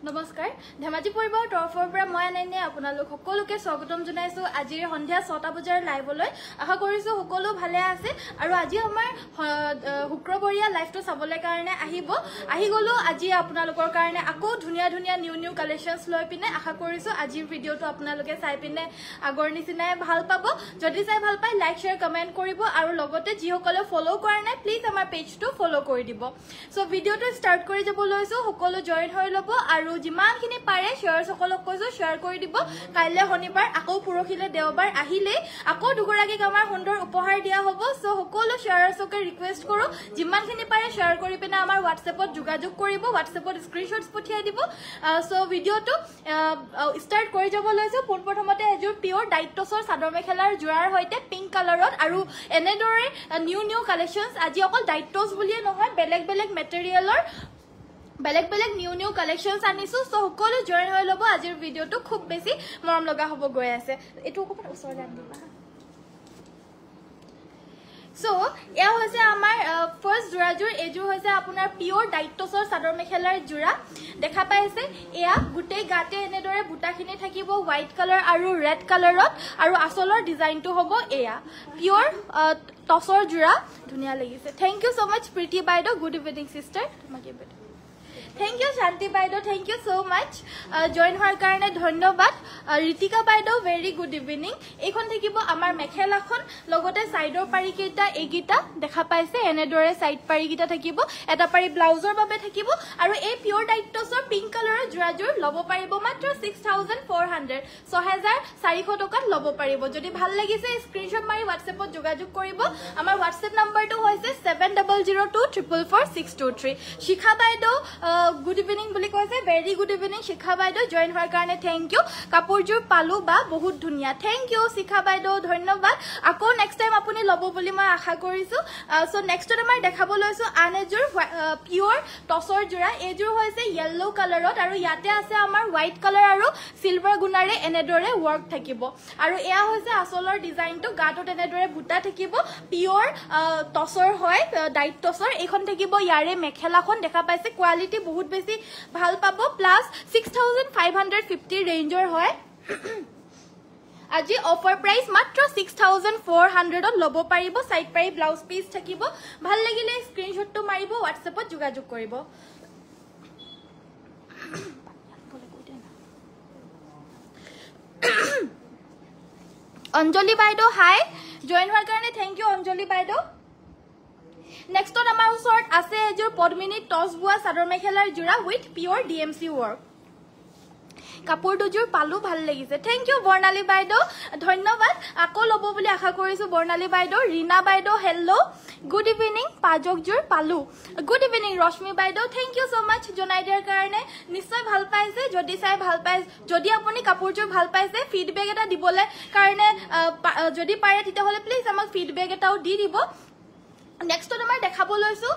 নমস্কাৰ ধেমাজি পৰিবাৰৰ তৰফৰ পৰা মই আনাইনে আপোনালোক সকলোকে স্বাগতম জনাইছো আজিৰ সন্ধিয়া 6টা বজাৰ লাইভলৈ আশা কৰিছো সকলো ভালে আছে আৰু আজি আমাৰ শুক্ৰবৰীয়া লাইভটো চাবলৈ কাৰণে আহি গলো আজি আপোনালোকৰ কাৰণে আকৌ ধুনিয়া ধুনিয়া নিউ কালেকশনছ লৈ পিনে আশা কৰিছো আজিৰ ভিডিওটো আপোনালোকে চাই পিনে আগৰ নিচিনাই ভাল পাব যদি চাই ভাল পায় লাইক শেয়াৰ কমেন্ট কৰিব আৰু লগতে যিসকলে ফলো কৰা নাই প্লিজ আমাৰ পেজটো ফলো কৰি দিব সো ভিডিওটো ষ্টাৰ্ট কৰি যাব লৈছো সকলো জয়েন হৈ ল'ব আৰু যিমানখিনি পাৰে শেয়াৰ সকলক কৈছো শেয়াৰ কৰি দিব কাইলে শনিবাৰ আকৌ পুৰখিলে দেওবাৰ আহিলে আকৌ দুগৰাকী আমাৰ সুন্দৰ উপহাৰ দিয়া হ'ব সো সকলো শেয়াৰছকে ৰিকুৱেষ্ট কৰো যিমানখিনি পাৰে শেয়াৰ কৰি পিনে আমাৰ WhatsAppত যোগাযোগ কৰিব WhatsAppত স্ক্ৰিনশ্বটছ পঠিয়াই দিব সো ভিডিওটো ষ্টাৰ্ট কৰি যাব লৈছো প্ৰথমতে এজোৰ পিওৰ ডাইটছৰ চাদৰ মেখেলাৰ জোৰাৰ হৈতে পিংক কালাৰত আৰু এনেদৰে নিউ কালেকশনছ আজি অকল ডাইটছ বুলিয়ে নহয় বেলেগ মেটেৰিয়েলৰ বেলেগ নিউ কালেকশনছ আনিছো সো সকলো জয়েন হৈ ল'ব আজিৰ ভিডিওটো খুব বেছি মৰম লগা হ'ব গৈ আছে এটো ওপৰত ওচৰলৈ আনিবা সো এয়া হৈছে আমাৰ ফাৰ্স্ট জোৰাজোৰ এজোৰ হৈছে আপোনাৰ পিওৰ ডাইটছৰ চাদৰ মেখেলাৰ জোৰা দেখা পাইছে এয়া গুটেই গাতে এনেদৰে বুটাখিনি থাকিব হোৱাইট কালাৰ আৰু ৰেড কালাৰত আৰু আসলৰ ডিজাইনটো হ'ব এয়া পিওৰ টছৰ জোৰা ধুনিয়া লাগিছে থ্যাংক ইউ সো মাচ প্ৰীতি বাইদেউ গুড ইভিনিং সিস্টাৰ তোমাকে Thank you Shanti Baido, thank you so much. Join hoar karone dhonnobad. Ritika Baido, very good evening. Ekhon thakibo amar mekhela khon logote sideor pari keita egita dekha paise enedore side pari gita thakibo eta pari blouseor babe thakibo aru ei pure daitosor pink color jurajur lobo paribo matro 6400 6400 tokat lobo paribo jodi bhal lagise screenshot mari WhatsApp ot jogajog koribo amar WhatsApp number to hoise 7002444623 Shikha Baido good evening বুলি কৈছে very good evening শিখা বাইদেউ join হোৱাৰ কাৰণে thank U কাপোৰজোৰ পালো বা বহুত ধুনিয়া thank U শিখা বাইদেউ ধন্যবাদ আকৌ নেক্সট টাইম আপুনি লব বুলি মই আশা কৰিছো সো নেক্সটত আমাৰ দেখাব লৈছো আনেজোৰ পিওৰ টছৰ জোৰা এজোৰ হৈছে ইয়েলো কালাৰত আৰু ইয়াতে আছে আমাৰ হোৱাইট কালাৰ আৰু সিলভাৰ গুণাৰে এনেদৰে ওয়াৰ্ক থাকিব আৰু এয়া হৈছে আসলৰ ডিজাইনটো গাটো এনেদৰে বুটা থাকিব পিওৰ টছৰ হয় ডাইট টছৰ এইখন থাকিব ইয়াৰে মেখেলাখন দেখা পাইছে কোৱালিটি বহুত বেছি ভাল পাব প্লাস 6550 ৰেঞ্জৰ হয় আজি অফাৰ প্ৰাইস মাত্ৰ 6400 ত লব পাৰিব সাইড পাৰি ব্লাউজ পিস থাকিব ভাল লাগিলে স্ক্ৰিনশ্বটটো মাৰিব WhatsAppত যোগাযোগ কৰিব অঞ্জলি বাইদেউ হাই জয়েন হোৱাৰ কাৰণে থ্যাংক ইউ অঞ্জলি বাইদেউ Next on our sort আছে এজোৰ পদ্মিনী টস বুয়া চাদৰ মেখেলাৰ জোৰা উইথ পিওৰ DMC ওয়াৰ্ক কাপোৰ দুজোৰ পালো ভাল লাগিছে থ্যাংক ইউ বৰ্ণালী বাইদেউ ধন্যবাদ আকৌ লব বুলি আশা কৰিছো বৰ্ণালী বাইদেউ ৰীনা বাইদেউ হেল্লো গুড ইভিনিং পাজকজোৰ পালো গুড ইভিনিং ৰশ্মি বাইদেউ থ্যাংক ইউ সো মাচ জনাই দিয়াৰ কাৰণে নিশ্চয় ভাল পাইছে যদি চাই ভাল পাই যদি আপুনি কাপোৰজোৰ ভাল পাইছে ফিডবেক এটা দিবলে কাৰণে যদি পাৰে তেতিয়া হলে প্লিজ আমাক ফিডবেক এটাও দি দিব Next on আমাৰ দেখাব লৈছো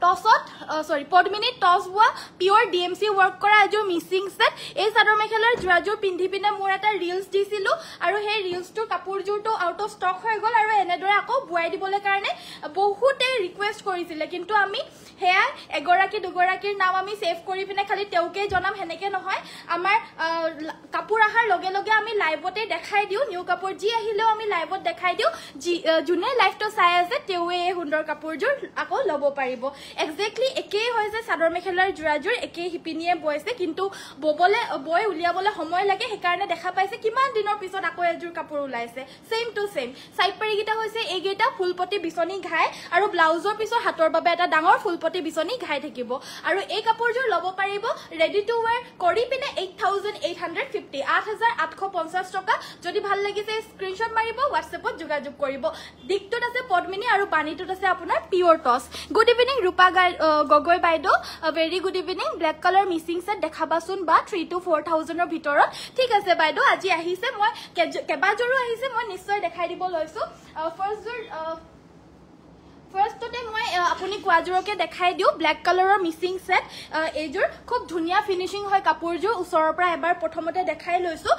টসত সৰি পদ্মিনী টস বুয়া পিওৰ DMC ওয়াৰ্ক কৰা এজোৰ মিসিং সেট এই চাদৰ মেখেলাৰ জোৰাজোৰ পিন্ধি পিনে মোৰ এটা ৰিলস দিছিলো আৰু সেই ৰিলসটো কাপোৰজোৰটো আউট অফ ষ্টক হৈ গল আৰু এনেদৰে আকৌ বুৱাই দিবলে কাৰণে বহুতে ৰিকুৱেষ্ট কৰিছিলে কিন্তু আমি হেয়া এগৰাকী দুগৰাকীৰ নাম আমি সেভ কৰি পিনে খালি তেওকে জনাম হেনেকে নহয় আমাৰ কাপোৰ আহাৰ লগে লগে আমি লাইভতে দেখাই দিও নিউ কাপোৰ জি আহিলেও আমি লাইভত দেখাই দিও জুনে লাইভটো চাই আছে তেৱে এই সুন্দৰ কাপোৰজোৰ আকৌ লব পাৰিব এক্স্যাক্টলি একেই হৈছে চাদৰ মেখেলাৰ জোৰাজোৰ একেই হিপিনিয়ে বয়ছে কিন্তু বয় উলিয়াবলে সময় লাগে হেকাৰণে দেখা পাইছে কিমান দিনৰ পিছত আকৌ এজোৰ কাপোৰ ওলাইছে সেম টু সেম সাইড পাৰিগিটা হৈছে এইগেটা ফুলপটি বিচনি ঘাই আৰু ব্লাউজৰ পিছৰ হাতৰ বাবে এটা ডাঙৰ ফুলপটি বিচনি ঘাই থাকিব আৰু এই কাপোৰজোৰ লব পাৰিব ৰেডি টু ওয়্যাৰ কৰি পিনে 8850 8850 টকা যদি ভাল লাগিছে স্ক্ৰিনশ্বট মাৰিব WhatsAppত যোগাযোগ কৰিব দিকটোত আছে পদ্মিনী আৰু বাণীটোত আছে আপোনাৰ পিওৰ টস গুড ইভিনিং ৰূপা গগৈ বাইদেউ very good evening black colour Mising set দেখাবাচোন বা 3 to 4000 ৰ ভিতৰত ঠিক আছে বাইদেউ আজি আহিছে মই কেবাজৰো আহিছে মই নিশ্চয় দেখাই দিব লৈছো ফাৰ্ষ্টতে মই আপুনি কোৱাজোৰকে দেখাই দিও ব্ল্যাক কালাৰৰ মিসিং সেট এজোৰ খুব ধুনিয়া ফিনিশিং হয় কাপোৰজোৰ ওচৰৰ পৰা এবাৰ প্ৰথমতে দেখাই লৈছো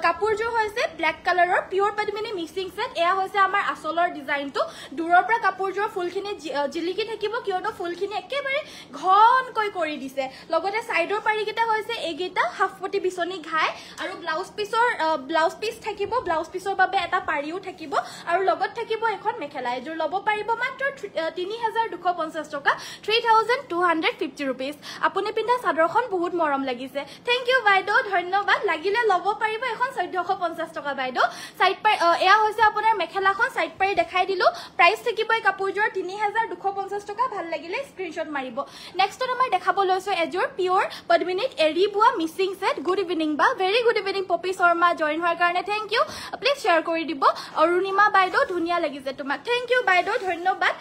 কাপোৰজোৰ হৈছে ব্ল্যাক কালাৰৰ পিওৰ পদ্মিনী মিসিং সেট এয়া হৈছে আমাৰ আসলৰ ডিজাইনটো দূৰৰ পৰা কাপোৰজোৰ ফুলখিনি জিলিকি থাকিব কিয়নো ফুলখিনি একেবাৰে ঘনকৈ কৰি দিছে লগতে সাইডৰ পাৰি কিটা হৈছে এগেটা হাফ পটি বিছনি ঘাই আৰু ব্লাউজ পিস থাকিব ব্লাউজ পিসৰ বাবে এটা পাৰিও থাকিব আৰু লগত থাকিব এখন মেখেলা এজোৰ লব পাৰিব মাত্ৰ 3250 টকা 3250 rupees আপুনি পিন্ধা চাদৰখন বহুত মৰম লাগিছে থ্যাংক ইউ বাইদেউ ধন্যবাদ লাগিলে লব পাৰিব এখন 1450 টকা বাইদেউ সাইড পাই এয়া হৈছে আপোনাৰ মেখেলাখন সাইড পাৰি দেখাই দিলো প্ৰাইস থাকিব এই কাপোৰজোৰ 3250 টকা ভাল লাগিলে স্ক্ৰিনশ্বট মাৰিব নেক্সট মই দেখাব লৈছো এজোৰ পিওৰ পদ্মিনীত এৰি বুৱা মিসিং সেট গুড ইভিনিং বা very good evening Poppy Sharma join হোৱাৰ কাৰণে থ্যাংক ইউ প্লিজ শেয়াৰ কৰি দিব অৰুণিমা বাইদেউ ধুনিয়া লাগিছে তোমাক থ্যাংক ইউ বাইদেউ ধন্যবাদ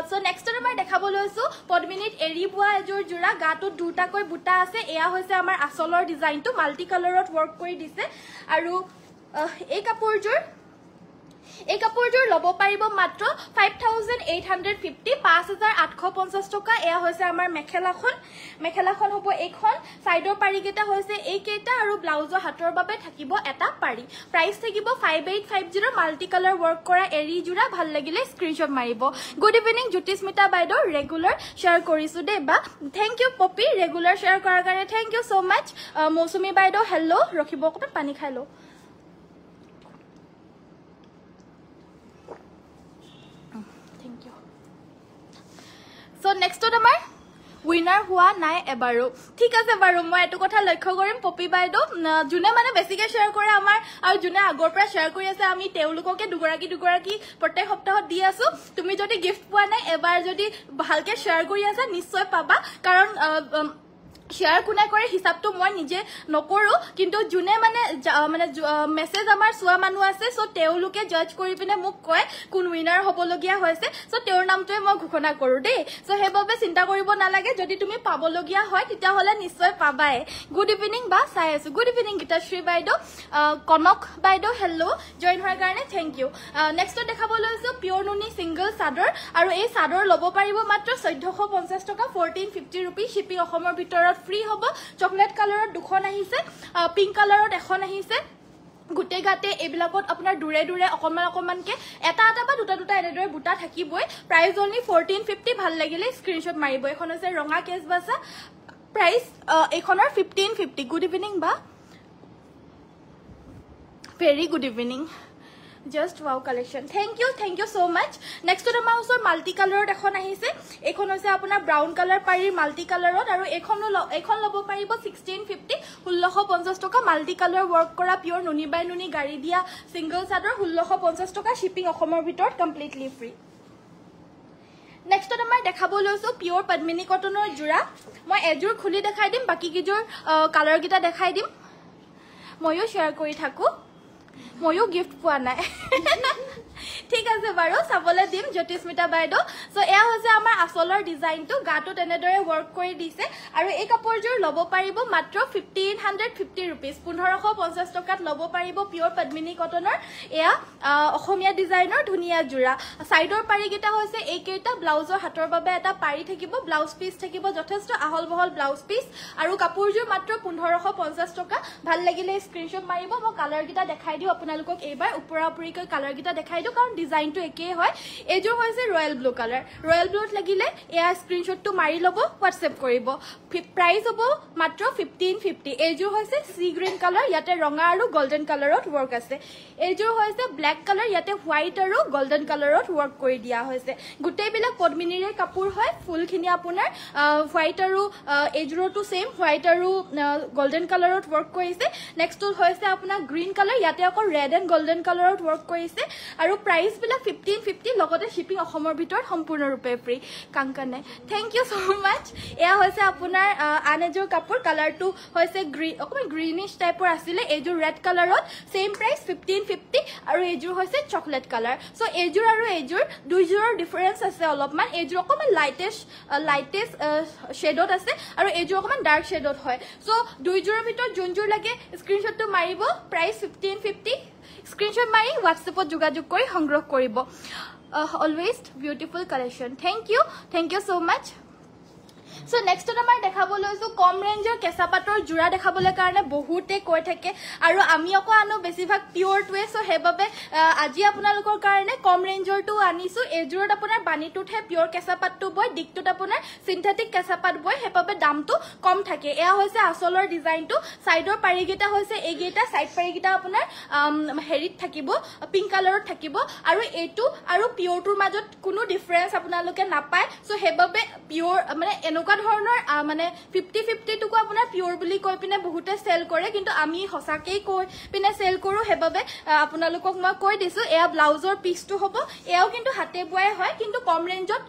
সো নেক্সট মই দেখাব লৈছো পদ্মিনীত এৰি বুৱা এজোৰ জোৰা গাটো দুটাকৈ বুটা আছে এয়া হৈছে আমাৰ আসলৰ ডিজাইনটো মাল্টি কালাৰত ওয়াৰ্ক কৰি দিছে আৰু এই কাপোৰজোৰ লব পাৰিব মাত্ৰ 5850 5850 টকা এয়া হৈছে আমাৰ মেখেলাখন হ'ব এইখন সাইডৰ পাৰি কেটা হৈছে এই কেটা আৰু ব্লাউজৰ হাতৰ বাবে থাকিব এটা পাৰি প্ৰাইস থাকিব 5850 মাল্টি কালাৰ ওয়াৰ্ক কৰা এৰি জোৰা ভাল লাগিলে স্ক্ৰিনশ্বট মাৰিব গুড ইভিনিং জ্যোতিস্মিতা বাইদেউ ৰেগুলাৰ শেয়াৰ কৰিছো দে বা thank you Poppy regular share কৰাৰ কাৰণে thank you so much Mousumi বাইদেউ হেল্লো ৰখিব অকমান পানী খাই লো So next to আমাৰ উইনাৰ হোৱা নাই এবাৰো ঠিক আছে বাৰু মই এটো কথা লক্ষ্য কৰিম পপি বাইদেউ জুনে মানে বেছিকে শেয়াৰ কৰে আমাৰ আৰু জুনে আগৰ পৰা শেয়াৰ কৰি আছে আমি তেওলোককে দুগৰাকী প্ৰত্যেক সপ্তাহত দি আছো তুমি যদি গিফট পোৱা নাই এবাৰ যদি ভালকে শেয়াৰ কৰি আছা নিশ্চয় পাবা কাৰণ শেয়াৰ কোনে কৰে হিসাবটো মই নিজে নকৰো কিন্তু জুনে মানে মেসেজ আমাৰ সোৱা মানুহ আছে সো তেওলোকে জাজ কৰি পিনে মোক কয় কোন উইনাৰ হবলগিয়া হৈছে সো তেওঁৰ নামটোৱে মই ঘোষণা কৰো দেই সো হেবাবে চিন্তা কৰিব নালাগে যদি তুমি পাবলগিয়া হয় তেতিয়া হলে নিশ্চয় পাবাই গুড ইভিনিং বা চাই আছো গুড ইভিনিং গীতাশ্ৰী বাইদেউ কনক বাইদেউ হেল্লো জয়েন হোৱাৰ কাৰণে থ্যাংক ইউ নেক্সট দেখাব লৈছো পিওৰ নুনি সিঙ্গল চাদৰ আৰু এই চাদৰ লব পাৰিব মাত্ৰ 1450 টকা 1450 rupees শিপিং অসমৰ ভিতৰত ফ্ৰী হ'ব চকলেট কালাৰত দুখন আহিছে পিংক কালাৰত এখন আহিছে গুটে গাতে এবিলাকত আপোনাৰ দুৰে দুৰে অকমানকে এটা বা দুটা এনেদৰে বুটা থাকিবই প্ৰাইস অনলি 1450 ভাল লাগিলে স্ক্ৰিনশ্বট মাৰিব এখন আছে ৰঙা কেছ বাছা প্ৰাইস এখনৰ 1550 গুড ইভিনিং বা very good evening Just wow collection. Thank you so much. Next to the mouse or multicolored এখন আহিছে এখন হৈছে আপোনাৰ ব্ৰাউন কালাৰ পাৰি মাল্টি কালাৰত আৰু এখন লব পাৰিব 1650 1650 টকা মাল্টি কালাৰ ওয়াৰ্ক কৰা পিওৰ নুনি বাই নুনি গাড়ি দিয়া সিঙ্গল চাদৰ 1650 টকা শিপিং অসমৰ ভিতৰত কমপ্লিটলি ফ্ৰী Next to আমাৰ দেখাব লৈছো পিওৰ পদ্মিনী কটনৰ জোৰা মই এজোৰ খুলি দেখাই দিম বাকি কিজোৰ কালাৰ গিটা দেখাই দিম ময়ো শেয়াৰ কৰি থাকো ময়ো গিফট পোৱা নাই ঠিক আছে বাৰু চাবলে দিম জ্যোতিস্মিতা বাইদেউ সো এয়া হৈছে আমাৰ আসলৰ ডিজাইনটো গাটো তেনেদৰে ওয়াৰ্ক কৰি দিছে আৰু এই কাপোৰজোৰ লব পাৰিব মাত্ৰ 1550 rupees 1550 টকাত লব পাৰিব পিওৰ পদ্মিনী কটনৰ এয়া অসমীয়া ডিজাইনৰ ধুনিয়া জোৰা সাইডৰ পাৰি কিটা হৈছে এই কেইটা ব্লাউজৰ হাতৰ বাবে এটা পাৰি থাকিব ব্লাউজ পিস থাকিব যথেষ্ট আহল বহল ব্লাউজ পিস আৰু কাপোৰজোৰ মাত্ৰ 1550 টকা ভাল লাগিলে স্ক্ৰিনশ্বট মাৰিব মই কালাৰ গিটা দেখাই দিও আপোনালোকক এইবাৰ উপৰাউপৰিকৈ কালাৰ গিটা দেখাই দিও কাৰণ ডিজাইনটো একে হয় এজোৰ হৈছে ৰয়্যাল ব্লু কালাৰ ৰয়্যাল ব্লুত লাগিলে এয়া স্ক্ৰিনশ্বটটো মাৰি লব হোৱাটসএপ কৰিব প্ৰাইস হ'ব মাত্ৰ 1550 এজোৰ হৈছে সি গ্ৰীন কালাৰ ইয়াতে ৰঙা আৰু গোল্ডেন কালাৰত ওয়াৰ্ক আছে এজোৰ হৈছে ব্ল্যাক কালাৰ ইয়াতে হোৱাইট আৰু গোল্ডেন কালাৰত ওয়াৰ্ক কৰি দিয়া হৈছে গুটেইবিলাক পদ্মিনীৰে কাপোৰ হয় ফুলখিনি আপোনাৰ হোৱাইট আৰু এজোৰটো সেম হোৱাইট আৰু গোল্ডেন কালাৰত ওয়াৰ্ক কৰিছে নেক্সট হৈছে আপোনাৰ গ্ৰীন কালাৰ ইয়াতে আকৌ ৰেড এণ্ড গোল্ডেন কালাৰত ওয়াৰ্ক কৰিছে আৰু প্ৰাইস বিলাক 1550 লগতে শিপিং অসমৰ ভিতৰত সম্পূৰ্ণৰূপে ফ্ৰী কাংকানে থ্যাংক ইউ সো মাচ এয়া হৈছে আপোনাৰ আনেজোৰ কাপোৰ কালাৰটো হৈছে অকমান গ্ৰীনিশ টাইপৰ আছিল এজোৰ ৰেড কালাৰত সেম প্ৰাইস 1550 আৰু এজোৰ হৈছে চকলেট কালাৰ সো এজোৰ আৰু এজোৰ দুইজোৰৰ ডিফাৰেন্স আছে অলপমান এজোৰ অকমান লাইটেষ্ট শেডত আছে আৰু এজোৰ অকমান ডাৰ্ক শেডত হয় সো দুইজোৰৰ ভিতৰত যোনজোৰ লাগে স্ক্ৰিনশ্বটটো মাৰিব প্ৰাইস 1550 স্ক্ৰিনশট মাৰি হোয়াটসঅ্যাপত যোগাযোগ কৰি সংগ্ৰহ কৰিব always beautiful collection thank you so much so নেক্সটত আমাৰ দেখাব লৈছো কম ৰেঞ্জৰ কেঁচা পাটৰ জোৰা দেখাবলৈ কাৰণে বহুতে কৈ থাকে আৰু আমি আকৌ আনো বেছিভাগ পিয়ৰটোৱে সো হেবাবে আজি আপোনালোকৰ কাৰণে কম ৰেঞ্জৰটো আনিছো এজোৰত আপোনাৰ বানিটোতহে পিয়ৰ কেঁচা পাটটো বয় দিকটোত আপোনাৰ সিনথেটিক কেঁচা পাট বয় হেবাবে দামটো কম থাকে এয়া হৈছে আসলৰ ডিজাইনটো সাইডৰ পাৰিগিটা হৈছে এইগিটা সাইড পাৰিগিটা আপোনাৰ হেৰিত থাকিব পিংক কালাৰত থাকিব আৰু এইটো আৰু পিয়ৰটোৰ মাজত কোনো ডিফাৰেন্স আপোনালোকে নাপায় সো হেবাবে পিয়ৰ মানে এনেকুৱা ধৰণৰ মানে 50-50 টুকু আপোনাৰ পিয়ৰ বুলি কৈ পিনে বহুতে সেল কৰে কিন্তু আমি হসাকেই কৈ পিনে সেল কৰো হেবাবে আপোনালোকক মই কৈ দিছো এয়া ব্লাউজৰ পিচটো হ'ব এয়াও কিন্তু হাতে বুৱাই হয় কিন্তু কম ৰেঞ্জত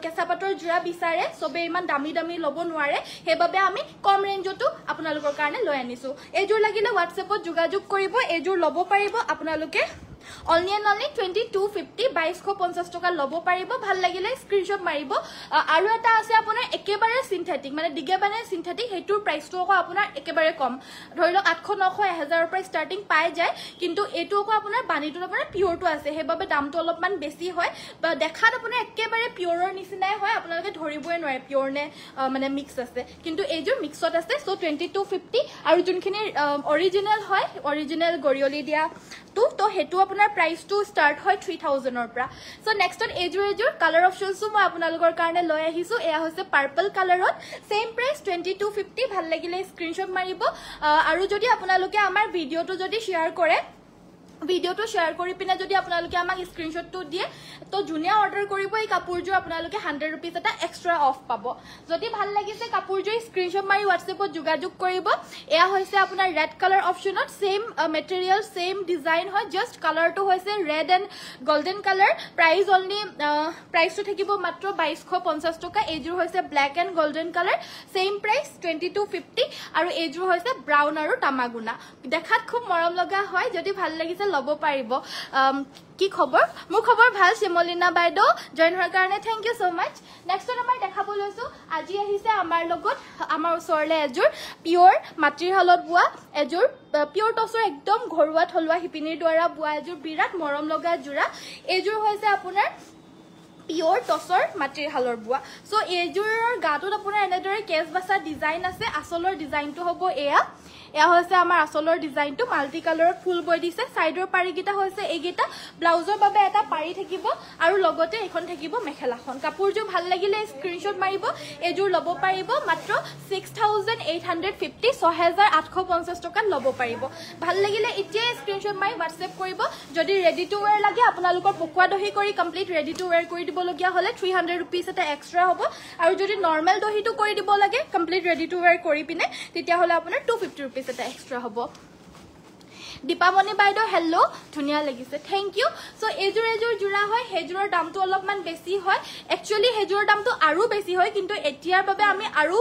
কেঁচা পাটৰ জোৰা বিচাৰে সবে ইমান দামী দামী ল'ব নোৱাৰে হেবাবে আমি কম ৰেঞ্জটো আপোনালোকৰ কাৰণে লৈ আনিছো এজোৰ লাগিলে WhatsAppত যোগাযোগ কৰিব এজোৰ ল'ব পাৰিব আপোনালোকে only and only 2250 2250 টকা ল'ব পাৰিব ভাল লাগিলে স্ক্ৰিনশ্বট মাৰিব আৰু এটা আছে আপোনাৰ একেবাৰে সিনথেটিক মানে দিগেবানে সিনথেটিক হেতুৰ প্ৰাইসটো আকৌ আপোনাৰ একেবাৰে কম ধৰি লওক 800 900 1000 ৰ পৰা ষ্টাৰ্টিং পাই যায় কিন্তু এটো আকৌ আপোনাৰ বানিটো আপোনাৰ পিয়ৰটো আছে হেবাবে দামটো অলপমান বেছি হয় বা দেখাত আপোনাৰ একেবাৰে পিয়ৰৰ নিচিনাই হয় আপোনালোকে ধৰিবই নোৱাৰে পিয়ৰ নে মানে মিক্স আছে কিন্তু এইজোৰ মিক্সত আছে সো 2250 আৰু যোনখিনি অৰিজিনাল হয় অৰিজিনাল গৰিয়লি দিয়া তো হেতু আপোনাৰ প্ৰাইস টু স্টাৰ্ট হয় 3000 ৰ পৰা সো নেক্সটত এজোৰ কালাৰ অপচনসও মই আপোনালোকৰ কাৰণে লৈ আহিছো এয়া হৈছে পাৰ্পল কালাৰত সেম প্ৰাইস 2250 ভাল লাগিলে স্ক্ৰিনশ্বট মাৰিব আৰু যদি আপোনালোকে আমাৰ ভিডিওটো যদি শেয়াৰ কৰে ভিডিওটো শেয়াৰ কৰি পিনে যদি আপোনালোকে আমাক স্ক্ৰিনশ্বটটো দিয়ে তো জুনিয়া অৰ্ডাৰ কৰিব এই কাপোৰজোৰ আপোনালোকে 100 रुपीस এটা এক্সট্ৰা অফ পাব যদি ভাল লাগিছে কাপোৰজোৰ স্ক্ৰিনশ্বট মাৰি WhatsAppত যোগাযোগ কৰিব এয়া হৈছে আপোনাৰ ৰেড কালাৰ অপচনত সেম মেটেৰিয়েল সেম ডিজাইন হয় জাস্ট কালাৰটো হৈছে red and golden colour price only প্ৰাইসটো থাকিব মাত্ৰ 2250 টকা এইজোৰ হৈছে black and golden colour same price 2250 আৰু এইজোৰ হৈছে ব্ৰাউন আৰু তামাগুনা দেখাত খুব মৰম লগা হয় যদি ভাল লাগিছে ল'ব পাৰিব কি খবৰ মোৰ খবৰ ভাল শিমলিনা বাইদো জয়েন হোৱাৰ কাৰণে thank you so mass next আমাৰ দেখাব লৈছো আজি আহিছে আমাৰ লগত আমাৰ ওচৰলে এজোৰ পিয়ৰ মাটিৰ হালত বুৱা এজোৰ পিয়ৰ টছৰ একদম ঘৰুৱা থলুৱা হিপিনিৰ দ্বাৰা বুৱা এজোৰ বিৰাট মৰম লগা জোৰা এজোৰ হৈছে আপোনাৰ পিয়ৰ টছৰ মাটিৰ হালৰ বুৱা সো এজোৰৰ গাটোত আপোনাৰ এনেদৰে কেছ বাছা ডিজাইন আছে আসলৰ ডিজাইনটো হ'ব এয়া এয়া হৈছে আমাৰ আসলৰ ডিজাইনটো মাল্টি কালাৰত ফুল বৈ দিছে সাইডৰ পাৰিগিটা হৈছে এইগিটা ব্লাউজৰ বাবে এটা পাৰি থাকিব আৰু লগতে এখন থাকিব মেখেলাখন কাপোৰজো ভাল লাগিলে স্ক্ৰিনশ্বট মাৰিব এজোৰ ল'ব পাৰিব মাত্ৰ 6850 6850 টকা ল'ব পাৰিব ভাল লাগিলে এতিয়া স্ক্ৰিনশ্বট মাৰি WhatsApp কৰিব যদি ৰেডি টু ওয়্যাৰ লাগে আপোনালোকৰ পকোৱা দহি কৰি কমপ্লিট ৰেডি টু ওয়্যাৰ কৰি দিব লগিয়া হলে 300 रुपीस এটা এক্সট্ৰা হ'ব আৰু যদি নৰমাল দহিটো কৰি দিব লাগে কমপ্লিট ৰেডি টু ওয়্যাৰ কৰি পিনে তেতিয়া হলে আপোনাৰ 250 रुपीस এটা এক্সট্ৰা হ'ব দীপামণি বাইদো হেল্লো ধুনিয়া লাগিছে থ্যাংক ইউ সো এজোৰ জোৰা হয় হেজোৰৰ দামটো অলপমান বেছি হয় একচুয়ালি হেজোৰৰ দামটো আৰু বেছি হয় কিন্তু এতিয়াৰ বাবে আমি আৰু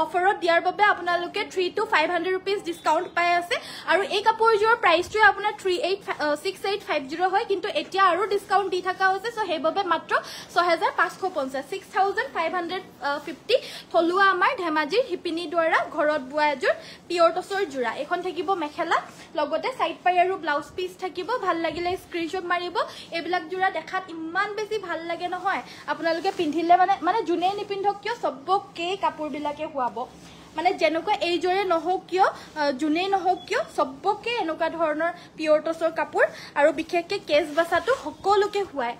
অফাৰত দিয়াৰ বাবে আপোনালোকে 3 to 500 रुपीस ডিসকাউন্ট পাই আছে আৰু এই কাপোৰজোৰ প্ৰাইসটো আপোনাৰ 6850 হয় কিন্তু এতিয়া আৰু ডিসকাউন্ট দি থকা হৈছে সো হেবাবে মাত্ৰ 6550 6550 থলুৱা আমাৰ ধেমাজিৰ হিপিনি দ্বাৰা ঘৰত বুৱা এজোৰ পিয়ৰ টছৰ জোৰা এখন থাকিব মেখেলা লগতে সাইড পাই আৰু ব্লাউজ পিস থাকিব ভাল লাগিলে স্ক্ৰিনশ্বট মাৰিব এবিলাক জোৰা দেখাত ইমান বেছি ভাল লাগে নহয় আপোনালোকে পিন্ধিলে মানে জুনে নিপিন্ধক কিয় সবকে কাপোৰ বিলাকে হুৱাব মানে যেনেকুৱা এই জোৰে নহওক কিয় জুনে নহওক কিয় সবকে এনেকুৱা ধৰণৰ পিয়ৰ টছৰ কাপোৰ আৰু বিশেষকৈ কেছ বাছাটো সকলোকে হুৱাই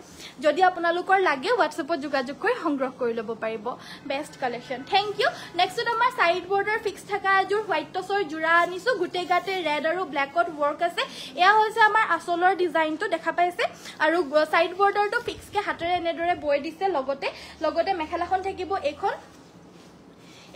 যদি আপোনালোকৰ লাগে WhatsAppত যোগাযোগ কৰি সংগ্ৰহ কৰি ল'ব পাৰিব best collection thank you next আমাৰ সাইড বৰ্ডাৰ ফিক্স থকা এজোৰ হোৱাইট টছৰ জোৰা আনিছো গুটে গাতে ৰেড আৰু ব্ল্যাকত ওয়াৰ্ক আছে এয়া হৈছে আমাৰ আসলৰ ডিজাইনটো দেখা পাইছে আৰু সাইড বৰ্ডাৰটো ফিক্সকে হাতেৰে এনেদৰে বৈ দিছে লগতে মেখেলাখন থাকিব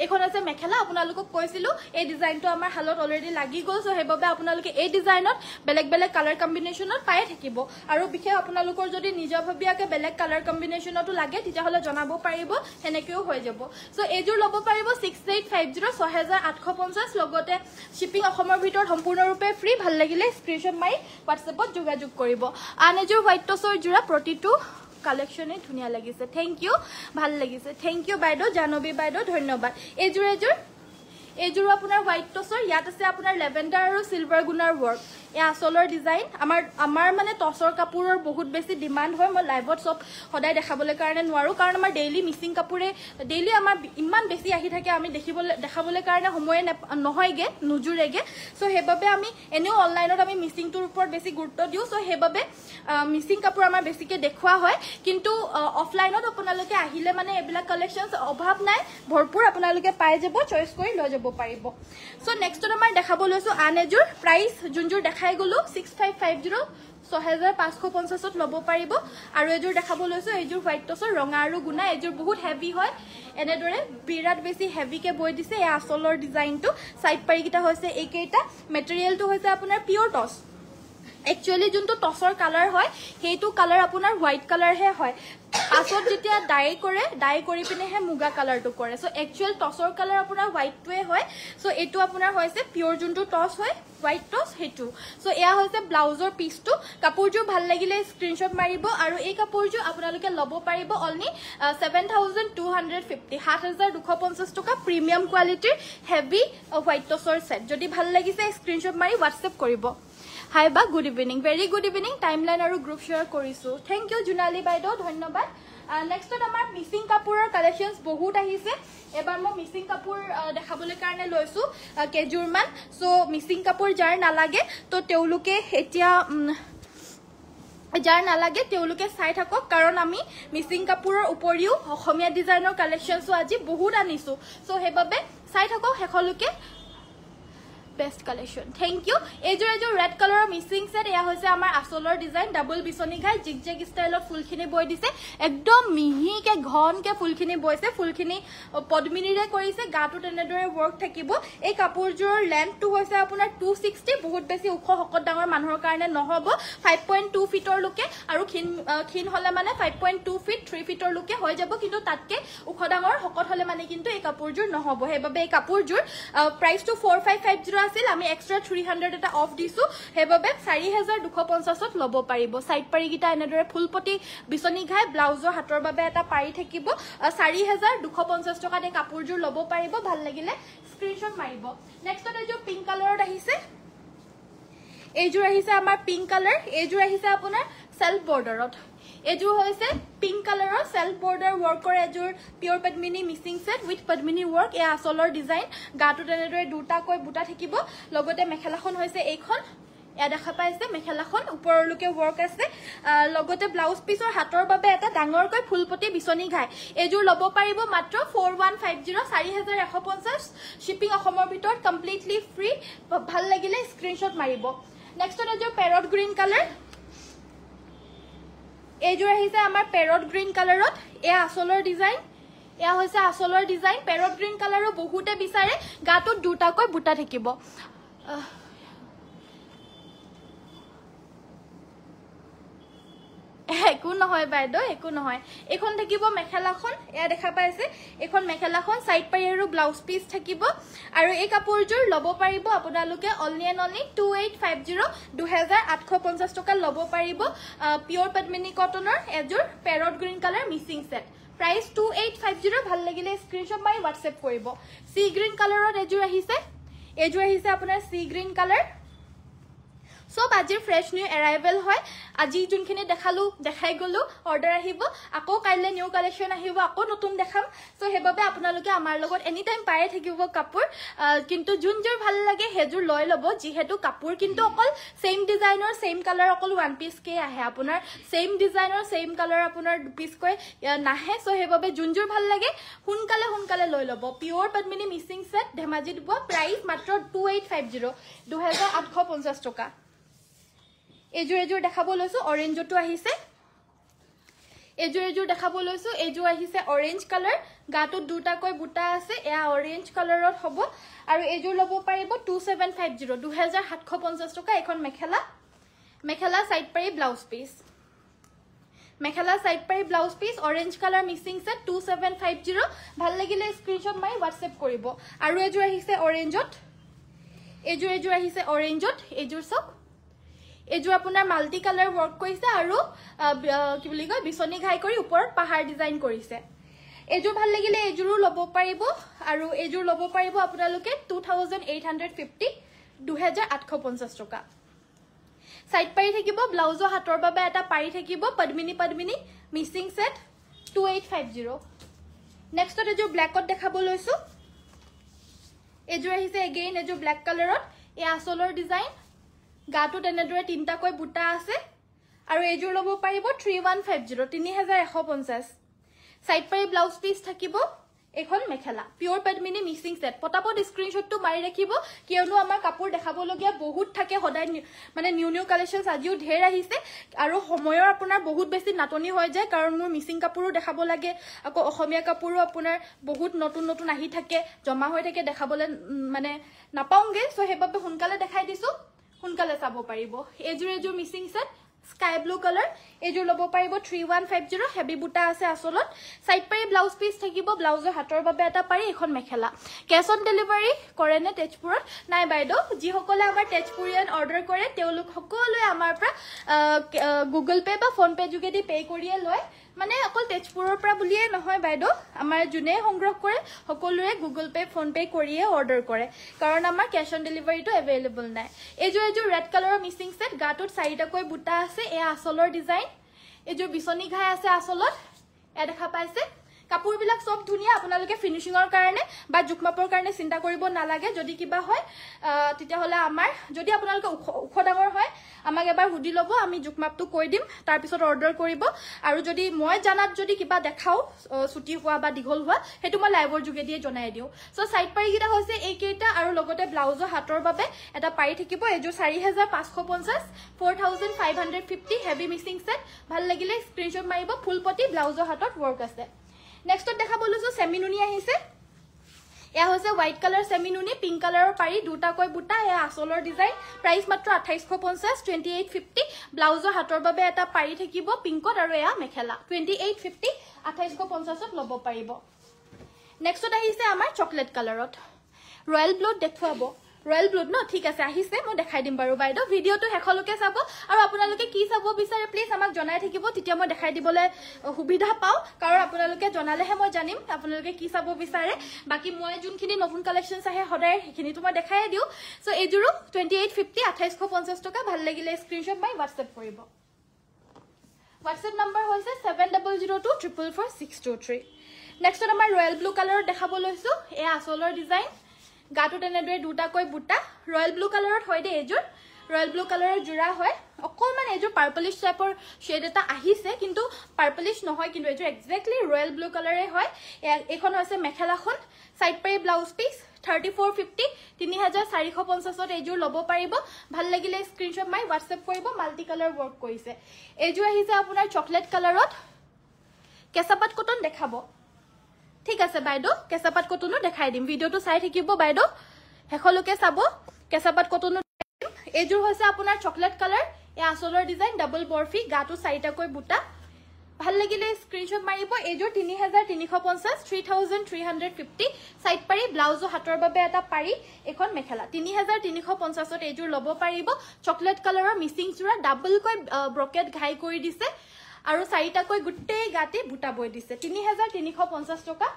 এখন আছে মেখেলা আপোনালোকক কৈছিলো এই ডিজাইনটো আমাৰ হালত অলৰেডি লাগি গল সো হেবাবে আপোনালোকে এই ডিজাইনত বেলেগ কালাৰ কম্বিনেশনত পাই থাকিব আৰু বিশেষ আপোনালোকৰ যদি নিজভাবিয়াকে বেলেগ কালাৰ কম্বিনেশনটো লাগে তেতিয়া হলে জনাব পাৰিব হেনেকেও হৈ যাব সো এজোৰ ল'ব পাৰিব 6850 6850 লগতে শিপিং অসমৰ ভিতৰত সম্পূৰ্ণৰূপে ফ্ৰী ভাল লাগিলে স্ক্ৰিনশ্বট মাৰি WhatsAppত যোগাযোগ কৰিব আন এজোৰ হোৱাইট টছৰ জোৰা প্ৰতিটো কালেকশনে ধুনিয়া লাগিছে থ্যাংক ইউ ভাল লাগিছে থ্যাংক ইউ বাইদো জানবী বাইদো ধন্যবাদ এজোৰ আপোনাৰ হোৱাইট টছৰ ইয়াত আছে আপোনাৰ লেভেন্ডাৰ আৰু সিলভাৰ গুনাৰ ওয়াৰ্ক এয়া আচলৰ ডিজাইন আমাৰ মানে টছৰ কাপোৰৰ বহুত বেছি ডিমান্ড হয় মই লাইভত সব সদায় দেখাবলৈ কাৰণে নোৱাৰো কাৰণ আমাৰ ডেইলি মিচিং কাপোৰে ডেইলি আমাৰ ইমান বেছি আহি থাকে আমি দেখাবলৈ কাৰণে সময় নহয়গে নুজুৰেগে সো হেবাবে আমি এনেও অনলাইনত আমি মিচিংটোৰ ওপৰত বেছি গুৰুত্ব দিও সো হেবাবে মিচিং কাপোৰ আমাৰ বেছিকে দেখুৱা হয় কিন্তু অফলাইনত আপোনালোকে আহিলে মানে এবিলা কালেকশনস অভাৱ নাই ভৰপুৰ আপোনালোকে পাই যাব চয়েস কৰি লৈ যাব পাৰিব সো নেক্সটত আমাৰ দেখাব লৈছো আন এজোৰ প্ৰাইস যোনজোৰ দেখাই গলো 6550 6550 লব পাৰিব আৰু এজোৰ দেখাব লৈছো এজোৰ হোৱাইট টছৰ ৰঙা আৰু গুনা এজোৰ বহুত হেভি হয় এনেদৰে বিৰাট বেছি হেভি কে বৈ দিছে এই আচলৰ ডিজাইনটো সাইড পাৰি কিটা হৈছে এইকেইটা মেটেৰিয়েলটো হৈছে আপোনাৰ পিওৰ টছ একচুয়ালি যোনটো টছৰ কালাৰ হয় হেইটো কালাৰ আপোনাৰ হোৱাইট কালাৰ হে হয় পাছত যেতিয়া ডাই কৰি পিনে হে মুগা কালাৰটো কৰে সো একচুয়াল টছৰ কালাৰ আপোনাৰ হোৱাইটটোৱে হয় সো এটো আপোনাৰ হৈছে পিওৰ যোনটো টছ হয় হোৱাইট টছ হেতু সো এয়া হৈছে ব্লাউজৰ পিসটো কাপোৰজোৰ ভাল লাগিলে স্ক্ৰিনশ্বট মাৰিব আৰু এই কাপোৰজোৰ আপোনালোকে লব পাৰিব অনলি 7250 7250 টকা প্ৰিমিয়াম কোৱালিটিৰ হেভি হোৱাইট টছৰ সেট যদি ভাল লাগিছে স্ক্ৰিনশ্বট মাৰি WhatsApp কৰিব Hi ba good evening very good evening timeline aru group share korisu thank you Junali baido dhanyabad next to amar missing kapurer collections bahut ahise ebar mo missing kapur dekhabole karone loisu kejurman so missing kapur jar nalage to teuluke etia jar nalage teuluke sai thakok karon ami missing kapurer uporiu okhomia designer collections aji bahut anisu so hebabe sai thakok hekholuke best collection thank you এজোৰ red color missing set এয়া হৈছে আমাৰ আসলৰ design double বিছনি ঘাই zigzag ষ্টাইলত ফুলখিনি বৈ দিছে একদম মিহিকে ঘনকে ফুলখিনি বৈছে ফুলখিনি পদ্মিনীৰে কৰিছে গাটো তেনেদৰে ওয়াৰ্ক থাকিব এই কাপোৰজোৰৰ লেন্থটো হৈছে আপোনাৰ 260 বহুত বেছি ওখ হকত ডাঙৰ মানুহৰ কাৰণে নহব 5.2 ফিটৰ লুকে আৰু খিন হলে মানে 5.2 ফিট 3 ফিটৰ লুকে হৈ যাব কিন্তু তাতকে ওখ ডাঙৰ হকত হলে মানে কিন্তু এই কাপোৰজোৰ নহব হেবাবে এই কাপোৰজোৰ প্ৰাইসটো 4550 আছিল আমি এক্সট্ৰা 300 এটা অফ দিছো হেবাবে 4250 লব পাৰিব সাইড পাৰি গিটা এনেদৰে ফুলপটি বিছনি ঘাই ব্লাউজৰ হাতৰ বাবে এটা পাৰি থাকিব 4250 টকা দে কাপোৰজোৰ লব পাৰিব ভাল লাগিলে স্ক্ৰিনশ্বট মাৰিব নেক্সট এটা পিংক কালাৰত আহিছে এইজোৰ আহিছে আমাৰ পিংক কালাৰ এইজোৰ আহিছে আপোনাৰ সেলফ বৰ্ডাৰত এজোৰ হৈছে পিংক কালাৰৰ সেলফ বৰ্ডাৰ ওয়াৰ্ক কৰে এজোৰ pure Padmini Mising set with Padmini work এ আসলৰ ডিজাইন গাটো তেনেদৰে দুটা কৈ বুটা থাকিব লগতে মেখেলাখন হৈছে এইখন এয়া দেখা পাইছে মেখেলাখন ওপৰলৈকে ওয়াৰ্ক আছে লগতে ব্লাউজ পিসৰ হাতৰ বাবে এটা ডাঙৰকৈ ফুলপটি বিছনি ঘাই এজোৰ লব পাৰিব মাত্ৰ 4150 4150 শিপিং অসমৰ ভিতৰত কমপ্লিটলি ফ্ৰী ভাল লাগিলে স্ক্ৰিনশ্বট মাৰিব নেক্সট এজোৰ পেৰট গ্ৰীন কালাৰ এজোৰ আহিছে আমাৰ পেৰট গ্ৰীন কালাৰত এ আসলৰ ডিজাইন এয়া হৈছে আসলৰ ডিজাইন পেৰট গ্ৰীন কালাৰো বহুতে বিচাৰে গাটো দুটাকৈ বুটা থাকিব একো নহয় বাইদো একো নহয় এখন থাকিব মেখেলাখন এয়া দেখা পাইছে এখন মেখেলাখন সাইড পাৰি আৰু ব্লাউজ পিস থাকিব আৰু এই কাপোৰজোৰ লব পাৰিব আপোনালোকে অনলি এণ্ড অনলি 2850 2850 টকা লব পাৰিব পিওৰ পদ্মিনী কটনৰ এজোৰ parrot green colour Mising set price 2850 ভাল লাগিলে স্ক্ৰিনশ্বট মাৰি WhatsApp কৰিব সি গ্ৰীন কালাৰত এজোৰ আহিছে আপোনাৰ সি গ্ৰীন কালাৰ সব আজিৰ ফ্ৰেশ নিউ এৰাইভেল হয় আজি যোনখিনি দেখাই গলো অৰ্ডাৰ আহিব আকৌ কাইলে নিউ কালেকশন আহিব আকৌ নতুন দেখাম সো হেবাবে আপোনালোকে আমাৰ লগত এনি টাইম পায়ে থাকিব কাপোৰ কিন্তু যোনজোৰ ভাল লাগে হেজোৰ লৈ লব যিহেতু কাপোৰ কিন্তু অকল সেম ডিজাইনৰ সেম কালাৰ অকল ওৱান পিস কে আহে আপোনাৰ সেম ডিজাইনৰ সেম কালাৰ আপোনাৰ দু পিস কৈ নাহে সো হেবাবে যোনজোৰ ভাল লাগে হুনকালে লৈ লব পিওৰ পদ্মিনী মিসিং সেট ধেমাজি দিব প্ৰাইস মাত্ৰ 2850 2850 টকা এজোৰ দেখাব লৈছো অৰেঞ্জটো আহিছে এজোৰ দেখাব লৈছো এজোৰ আহিছে অৰেঞ্জ কালাৰ গাটো দুটাকৈ বুটা আছে এয়া অৰেঞ্জ কালাৰত হ'ব আৰু এজোৰ লব পাৰিব 2750 2750 টকা এখন মেখেলা সাইড পাৰি blouse piece orange colour Mising set 2750 ভাল লাগিলে স্ক্ৰিনশ্বট মাৰি WhatsApp কৰিব আৰু এজোৰ আহিছে অৰেঞ্জত এজোৰ সব এজোৰ আপোনাৰ মাল্টি কালাৰ ওয়াৰ্ক কৰিছে আৰু কি বুলি কয় বিছনি ঘাই কৰি ওপৰত পাহাৰ ডিজাইন কৰিছে এজোৰ ভাল লাগিলে এজোৰো লব পাৰিব আৰু এজোৰ লব পাৰিব আপোনালোকে 2850 2850 টকা সাইড পাৰি থাকিব ব্লাউজৰ হাতৰ বাবে এটা পাৰি থাকিব পদ্মিনী মিসিং সেট 2850 নেক্সট এযোৰ ব্ল্যাকত দেখাব লৈছো এযোৰ আহিছে এগেইন এযোৰ ব্ল্যাক কালাৰত এই আসলৰ ডিজাইন গাটো তেনেদৰে তিনটাকৈ বুটা আছে আৰু এযোৰ লব পাৰিব 3150 3150 সাইড পাৰি ব্লাউজ পিস থাকিব এখন মেখেলা পিওৰ পদ্মিনী মিক্সিং সেট পটাপট স্ক্ৰিনশটটো মাৰি ৰাখিব কিয়নো আমাৰ কাপোৰ দেখাবলগীয়া বহুত থাকে সদায় মানে নিউ কালেকশনস আজিও ঢেৰ আহিছে আৰু সময়ৰ আপোনাৰ বহুত বেছি নাটনি হৈ যায় কাৰণ মোৰ মিক্সিং কাপোৰো দেখাব লাগে আকৌ অসমীয়া কাপোৰো আপোনাৰ বহুত নতুন আহি থাকে জমা হৈ থাকে দেখাবলৈ মানে নাপাওঁগে সো হেবাবে সোনকালে দেখাই দিছো সোনকালে চাব পাৰিব এযোৰ mixing set sky blue color এযোৰ লব পাৰিব 3150 হেভি বুটা আছে আসলত সাইড পাৰি ব্লাউজ পিস থাকিব ব্লাউজৰ হাতৰ বাবে এটা পাৰি এখন মেখেলা ক্যাশ অন ডেলিভাৰী কৰে নে তেজপুৰত নাই বাইদেউ যি সকলে আমাৰ তেজপুৰিয়ান অৰ্ডাৰ কৰে তেওঁলোক সকলোৱে আমাৰ পৰা গুগল পে বা ফোন পে যোগেদি পে কৰিয়ে লয় মানে অকল তেজপুৰৰ পৰা বুলিয়ে নহয় বাইদেউ আমাৰ জুনে সংগ্ৰহ কৰে সকলোৱে গুগল পে ফোন পে কৰিয়ে অৰ্ডাৰ কৰে কাৰণ আমাৰ ক্যাশ অন ডেলিভাৰীটো এভেইলেবল নাই এযোৰ ৰেড কালাৰৰ মিক্সিং সেট গাটোত চাৰিটাকৈ বুটা আছে এ আসলৰ ডিজাইন এযোৰ বিছনি ঘাই আছে আসলত এ দেখা পাইছে কাপোৰ বিলাক সব ধুনিয়া আপোনালোকে ফিনিশিংৰ কাৰণে বা জুকমাপৰ কাৰণে চিন্তা কৰিব নালাগে যদি কিবা হয় তেতিয়া হলে আমাৰ যদি আপোনালোকে উখ ডাঙৰ হয় আমাক এবাৰ হুডি লব আমি জুকমাপটো কৈ দিম তাৰ পিছত অৰ্ডাৰ কৰিব আৰু যদি মই জানাত যদি কিবা দেখাও ছুটি হোৱা বা দীঘল হোৱা হেতু মই লাইভৰ যোগেদি জনাই দিও সো সাইড পাৰি গিটা হৈছে এই কেইটা আৰু লগতে ব্লাউজৰ হাতৰ বাবে এটা পাৰি থাকিব এযোৰ 4550 4550 হেভি মিক্সিং সেট ভাল লাগিলে স্ক্ৰিনশ্বট মাৰিব ফুলপটি ব্লাউজৰ হাতত ওয়ার্ক আছে নেক্সট দেখা বলছো সেমিনুনি আহিছে এয়া হৈছে হোয়াইট কালার সেমিনুনি পিঙ্ক কালাৰৰ পাৰি দুটাকৈ বুটা এয়া আসলৰ ডিজাইন প্ৰাইস মাত্ৰ 2850 2850 ব্লাউজৰ হাতৰ বাবে এটা পাৰি থাকিব পিঙ্কত আৰু এয়া মেখেলা 2850 2850ত লব পাৰিব নেক্সট আহিছে আমাৰ চকলেট কালাৰত ৰয়্যাল ব্লুত দেখুৱাব ৰয়্যাল ব্লুত ন ঠিক আছে আহিছে মই দেখাই দিম বাৰু বাইদেউ ভিডিওটো হেখলকে চাব আৰু আপোনালোকে কি চাব বিচাৰে প্লিজ আমাক জনাই থাকিব তেতিয়া মই দেখাই দিবলৈ সুবিধা পাও কাৰণ আপোনালোকে জনালেহে মই জানিম আপোনালোকে কি চাব বিচাৰে বাকি মই যোনখিনি নতুন কালেকশনস আহে সদায় হেখিনিটো মই দেখাই দিও সো এজুৰু 2850 2850 টকা ভাল লাগিলে স্ক্ৰিনশ্বট মাই WhatsApp কৰিব WhatsApp নম্বৰ হৈছে 7002444623 নেক্সট আমাৰ ৰয়্যাল ব্লু কালাৰৰ দেখাব লৈছো এ আসলৰ ডিজাইন গাটো তেনেদৰে দুটাকৈ বুটা ৰয়্যাল ব্লু কালাৰত হয় দে এযোৰ ৰয়্যাল ব্লু কালাৰৰ জোৰা হয় অকলমান এযোৰ পাৰ্পলিশ টাইপৰ শেড এটা আহিছে কিন্তু পাৰ্পলিশ নহয় কিন্তু এযোৰ এক্স্যাক্টলি ৰয়্যাল ব্লু কালাৰে হয় এখন হৈছে মেখেলাখন সাইড পাৰি ব্লাউজ পিস 3450 3450ত এযোৰ লব পাৰিব ভাল লাগিলে স্ক্ৰিনশ্বট মাই WhatsApp কৰিব মাল্টি কালাৰ ওয়াৰ্ক কৰিছে এযোৰ আহিছে আপোনাৰ চকলেট কালাৰত কেঁচাপাত কটন দেখাব ঠিক আছে বাইদেউ কেঁচাপাত কটনো দেখাই দিম ভিডিওটো চাই থাকিব বাইদেউ হেখলকে চাব কেঁচাপাত কটনো এযোৰ হৈছে আপোনাৰ চকলেট কালাৰ এ আসলৰ ডিজাইন ডাবল বৰফি গাটো চাৰিটাকৈ বুটা ভাল লাগিলে স্ক্ৰিনশ্বট মাৰিব এযোৰ 3350 3350 সাইড পাৰি ব্লাউজৰ হাতৰ বাবে এটা পাৰি এখন মেখেলা 3350ত এযোৰ লব পাৰিব চকলেট কালাৰৰ মিক্সিং জোৰা ডাবল কৈ ব্ৰকেট ঘাই কৰি দিছে আৰু চাৰিটাকৈ গুটেই গাতে বুটা বৈ দিছে 3350 টকা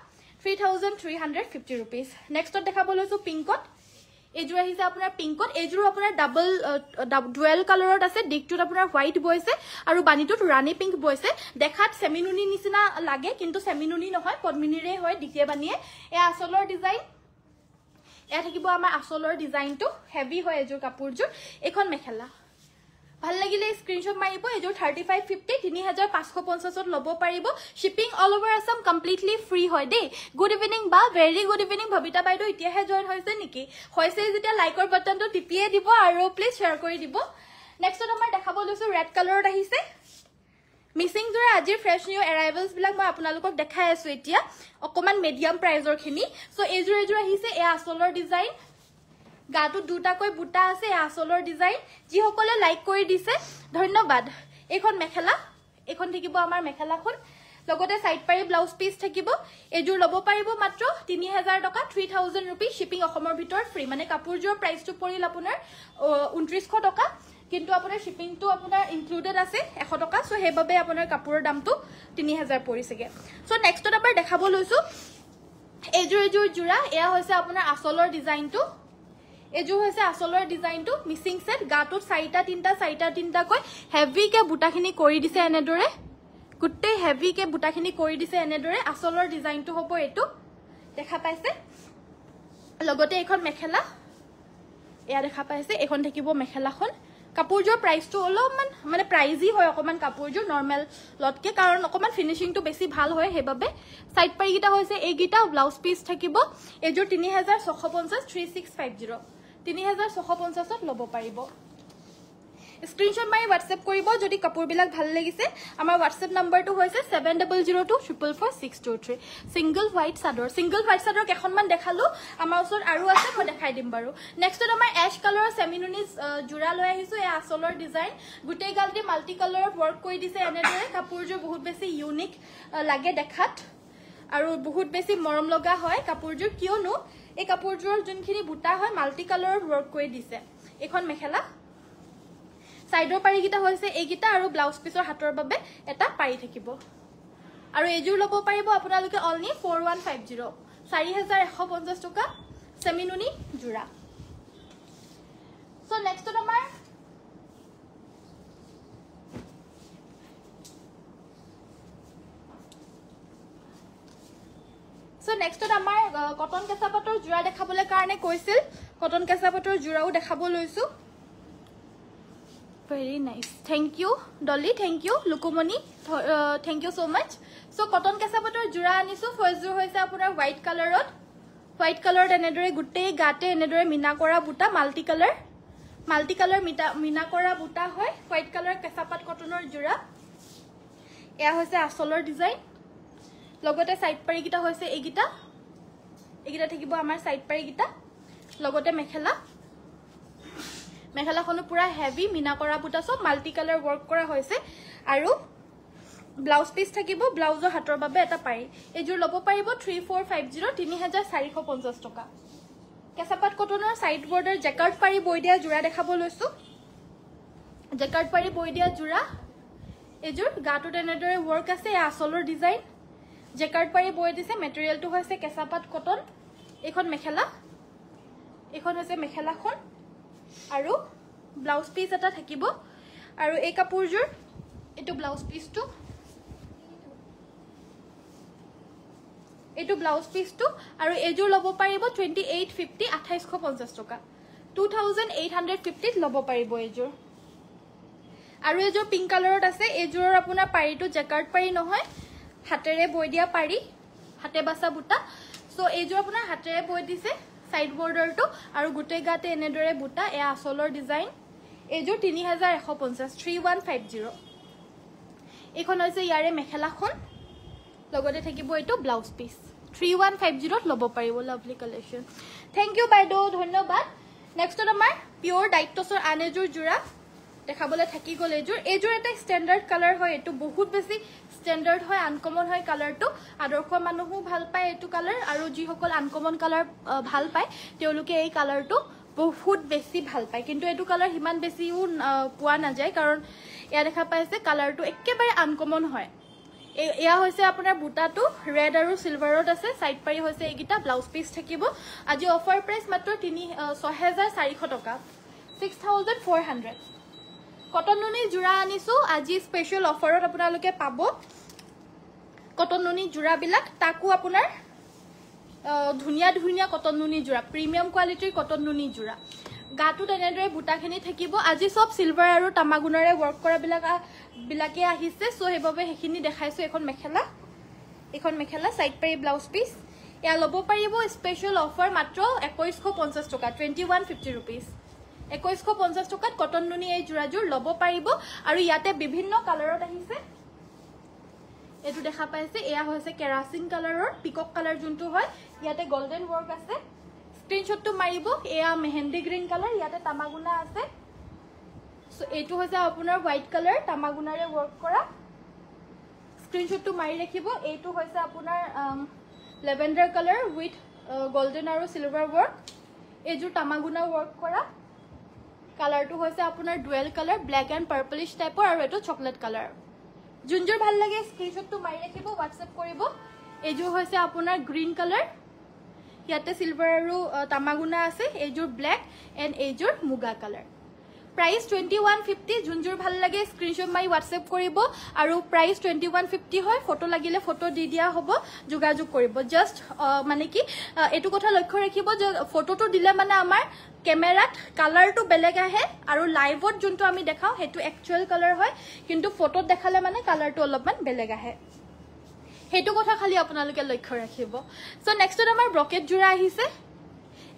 3350 rupees নেক্সটত দেখাব লৈছো পিঙ্কত এযোৰ আহিছে আপোনাৰ পিঙ্কত এযোৰ আপোনাৰ ডাবল ডুৱেল কালাৰত আছে ডিকটোত আপোনাৰ হোৱাইট বৈছে আৰু বানিটোত ৰানী পিঙ্ক বৈছে দেখাত সেমিনুনি নিচিনা লাগে কিন্তু সেমিনুনি নহয় পদ্মিনীৰে হয় ডিকে বানিয়ে এ আসলৰ ডিজাইন এ থাকিব আমাৰ আসলৰ ডিজাইনটো হেভি হয় এযোৰ কাপোৰযোৰ এখন মেখেলা ভাল লাগিলে স্ক্ৰিনশ্বট মাৰিব এযোৰ 3550 3550ত লব পাৰিব shipping all over Assam completely free হয় দে গুড ইভিনিং বা ভেৰি গুড ইভিনিং ভবিতা বাইদেউ ইতিয়াহে জয়েন হৈছে নেকি হৈছে যেতিয়া লাইকৰ বাটনটো টিপিয়ে দিব আৰু প্লিজ শেয়াৰ কৰি দিব নেক্সট আমাৰ দেখাব লৈছো ৰেড কালাৰত আহিছে মিসিং জোৰা আজিৰ ফ্ৰেশ নিউ এৰাইভেলস বিলাক মই আপোনালোকক দেখাই আছো এতিয়া অকমান মিডিয়াম প্ৰাইজৰ খিনি সো এযোৰ আহিছে এ আসলৰ ডিজাইন গাটো দুটাকৈ বুটা আছে আসলৰ ডিজাইন যি সকলে লাইক কৰি দিছে ধন্যবাদ এখন মেখেলা এখন থাকিব আমাৰ মেখেলাখন লগতে সাইড পাৰি ব্লাউজ পিস থাকিব এযোৰ লব পাৰিব মাত্ৰ 3000 টকা 3000 rupees শিপিং অসমৰ ভিতৰ ফ্ৰী মানে কাপোৰযোৰ প্ৰাইসটো পৰিল আপোনাৰ 2900 টকা কিন্তু আপোনাৰ শিপিংটো আপোনাৰ ইনক্লুডেড আছে 100 টকা সো হেবাবে আপোনাৰ কাপোৰৰ দামটো 3000 পৰিছেগে সো নেক্সটত আমাৰ দেখাব লৈছো এযোৰ জোৰা এয়া হৈছে আপোনাৰ আসলৰ ডিজাইনটো এযোৰ হৈছে আসলৰ ডিজাইনটো মিচিং সেট গাটোত 4-3 কৈ হেভি কে বুটাখিনি কৰি দিছে এনেদৰে গুটে হেভি কে বুটাখিনি কৰি দিছে এনেদৰে আসলৰ ডিজাইনটো হ'ব এটো দেখা পাইছে লগতে এখন মেখেলা এয়া দেখা পাইছে এখন থাকিব মেখেলাখন কাপোৰজৰ প্ৰাইসটো অলপমান মানে প্ৰাইজি হয় অকমান কাপোৰজৰ নৰমাল লটকে কাৰণ অকমান ফিনিশিংটো বেছি ভাল হয় হেবাবে সাইড পাৰি গিটা হৈছে এই গিটা ব্লাউজ পিস থাকিব এজৰ 3650 3650 3650 ত লব পাৰিব স্ক্ৰিনশ্বট মাৰি WhatsApp কৰিব যদি কাপোৰ বিলাক ভাল লাগিছে আমাৰ WhatsApp নম্বৰটো হৈছে 7002444623 সিঙ্গল হোৱাইট চাদৰ কেখনমান দেখালো আমাৰ ওচৰত আৰু আছে মই দেখাই দিম বাৰু নেক্সট আমাৰ এশ কালাৰৰ সেমিনুনি জুৰা লৈ আহিছো এই আসলৰ ডিজাইন গুটে গালটি মাল্টি কালাৰত ওয়াৰ্ক কৰি দিছে এনেদৰে কাপোৰজৰ বহুত বেছি ইউনিক লাগে দেখাত আৰু বহুত বেছি মৰম লগা হয় কাপোৰজৰ কিয়নো এই কাপোৰজৰ যোনখিনি বুটা হয় মাল্টি কালাৰত ওয়াৰ্ক কৰি দিছে এখন মেখেলা সাইডৰ পাৰি গিটা হৈছে এই গিটা আৰু ব্লাউজ পিসৰ হাতৰ বাবে এটা পাৰি থাকিব আৰু এজুৰ লব পাৰিব আপোনালোকে অনলি 4150 4150 টকা সেমিনুনি জুৰা সো নেক্সট আমাৰ কটন কেঁচাপাতৰ জুৰা দেখাবলৈ কাৰণে কৈছিল কটন কেঁচাপাতৰ জুৰাও দেখাব লৈছো Very nice. Thank you, Dolly. Thank you, Lukumoni. Thank you so much. So, cotton kesapator jura anisu firstjur hoise apunar white colorot. White color enedore gutte gate enedore mina kora buta multi color mina kora buta hoy white color kesapat cottonor jura. Eya hoise asolor design. Logote side pari gita hoise egita thakibo amar side pari gita. Logote mekhela মেখেলাখনো পুরা heavy Mina কৰা বুটা সব multi colour work কৰা হৈছে আৰু blouse piece থাকিব ব্লাউজৰ হাতৰ বাবে এটা পাৰি এজুৰ লব পাৰিব 3450 3450 টকা কেঁচাপাত কটনৰ সাইড বৰ্ডাৰ জেকাৰ্ড পাৰি বৈ দিয়া জোৰা দেখাব লৈছো জেকাৰ্ড পাৰি বৈ দিয়া জোৰা এজুৰ গাটোত এনেদৰে ওয়াৰ্ক আছে আসলৰ ডিজাইন জেকাৰ্ড পাৰি বৈ দিছে মেটেৰিয়েলটো হৈছে কেঁচাপাত কটন এখন মেখেলা এখন হৈছে মেখেলাখন আৰু ব্লাউজ পিস এটা থাকিব আৰু এই কাপোৰজৰ এটো ব্লাউজ পিসটো আৰু এজুৰ লব পাৰিব 2850 2850 টকা 2850 লব পাৰিব এজুৰ আৰু এজুৰ পিংক কালাৰত আছে এজুৰৰ আপোনাৰ পাৰিটো জেকাৰ্ড পাৰি নহয় হাতেৰে বৈ দিয়া পাৰি হাতে বাছা বুটা সো এজুৰ আপোনাৰ হাতেৰে বৈ দিছে সাইড বৰ্ডাৰটো আৰু গুটে গাতে এনেদৰে বুটা এ আসলৰ ডিজাইন এজুৰ 3150 3150 এখন হৈছে ইয়াৰে মেখেলাখন লগতে থাকিব এটো ব্লাউজ পিস 3150 ত লব পাৰিব লাভলি কালেকশন থ্যাংক ইউ বাইদো ধন্যবাদ নেক্সট আমাৰ পিওৰ ডাইটছৰ আনেজুৰ জুৰা দেখাবলে থাকি গল এজুৰ এটা স্ট্যান্ডাৰ্ড কালাৰ হয় এটো বহুত বেছি স্ট্যান্ডাৰ্ড হয় আনকমন হয় কালাৰটো আদৰ্শ মানুহো ভাল পায় এটো কালাৰ আৰু যি সকল আনকমন কালাৰ ভাল পায় তেওঁলোকে এই কালাৰটো বহুত বেছি ভাল পায় কিন্তু এটো কালাৰ হিমান বেছিও পোৱা না যায় কাৰণ ইয়া দেখা পাইছে কালাৰটো একেবাৰে আনকমন হয় এয়া হৈছে আপোনাৰ বুটাটো ৰেড আৰু সিলভাৰত আছে সাইড পাৰি হৈছে এইগিটা ব্লাউজ পিস থাকিব আজি অফাৰ প্ৰাইস মাত্ৰ 6400 টকা 6400 কটন নুনি জুৰা আনিছো আজি স্পেশাল অফাৰত আপোনালোকে পাব কটন নুনি জুৰা বিলাক তাকো আপোনাৰ ধুনিয়া কটন নুনি জুৰা প্ৰিমিয়াম কোৱালিটিৰ কটন নুনি জুৰা গাটো তেনেদৰে বুটাখিনি থাকিব আজি সব সিলভাৰ আৰু তামাগুনৰে ওয়াৰ্ক কৰা বিলাকে আহিছে সো হেবাবে হেখিনি দেখাইছো এখন মেখেলা সাইড পাৰি ব্লাউজ পিস এয়া লব পাৰিব স্পেশাল অফাৰ মাত্ৰ 2150 টকা 2150 rupees 2150 টকাত কটন নুনি এই জুৰাজুৰ লব পাৰিব আৰু ইয়াতে বিভিন্ন কালাৰত আহিছে এটো দেখা পাইছে এয়া হৈছে কেৰাচিন কালাৰৰ পিকক কালাৰ যোনটো হয় ইয়াতে গোল্ডেন ওয়াৰ্ক আছে স্ক্ৰিনশটটো মাৰিব এয়া মেহেন্দি গ্ৰীণ কালাৰ ইয়াতে তামাগুনা আছে সো এটো হৈছে আপোনাৰ হোৱাইট কালাৰ তামাগুনাৰে ওয়াৰ্ক কৰা স্ক্ৰিনশটটো মাৰি ৰাখিব এটো হৈছে আপোনাৰ লেভেন্ডাৰ কালাৰ উইথ গোল্ডেন আৰু সিলভাৰ ওয়াৰ্ক এজু তামাগুনা ওয়াৰ্ক কৰা কালাৰটো হৈছে আপোনাৰ ডুৱেল কালাৰ ব্ল্যাক এন্ড পাৰ্পলিশ টাইপৰ আৰু এটো চকলেট কালাৰ জুনজুৰ ভাল লাগে স্ক্ৰিনশটটো মাৰি ৰাখিব WhatsApp কৰিব এজু হৈছে আপোনাৰ গ্ৰীণ কালাৰ ইয়াতে সিলভাৰ আৰু তামাগুনা আছে এইজোৰ ব্ল্যাক এন্ড এইজোৰ মুগা কালাৰ প্ৰাইস 2150 জুনজোৰ ভাল লাগে স্ক্ৰিনশ্বট মাই WhatsApp কৰিব আৰু প্ৰাইস 2150 হয় ফটো লাগিলে ফটো দি দিয়া হ'ব যোগাযোগ কৰিব জাস্ট মানে কি এটো কথা লক্ষ্য ৰাখিব যে ফটোটো দিলে মানে আমাৰ ক্যামেৰাত কালাৰটো বেলেগ আহে আৰু লাইভত যোনটো আমি দেখাও হেতু একচুয়াল কালাৰ হয় কিন্তু ফটোত দেখালে মানে কালাৰটো অলপমান বেলেগ আহে হেতু কথা খালি আপোনালোকে লক্ষ্য ৰাখিব সো নেক্সটত আমাৰ ব্ৰকেট জোৰা আহিছে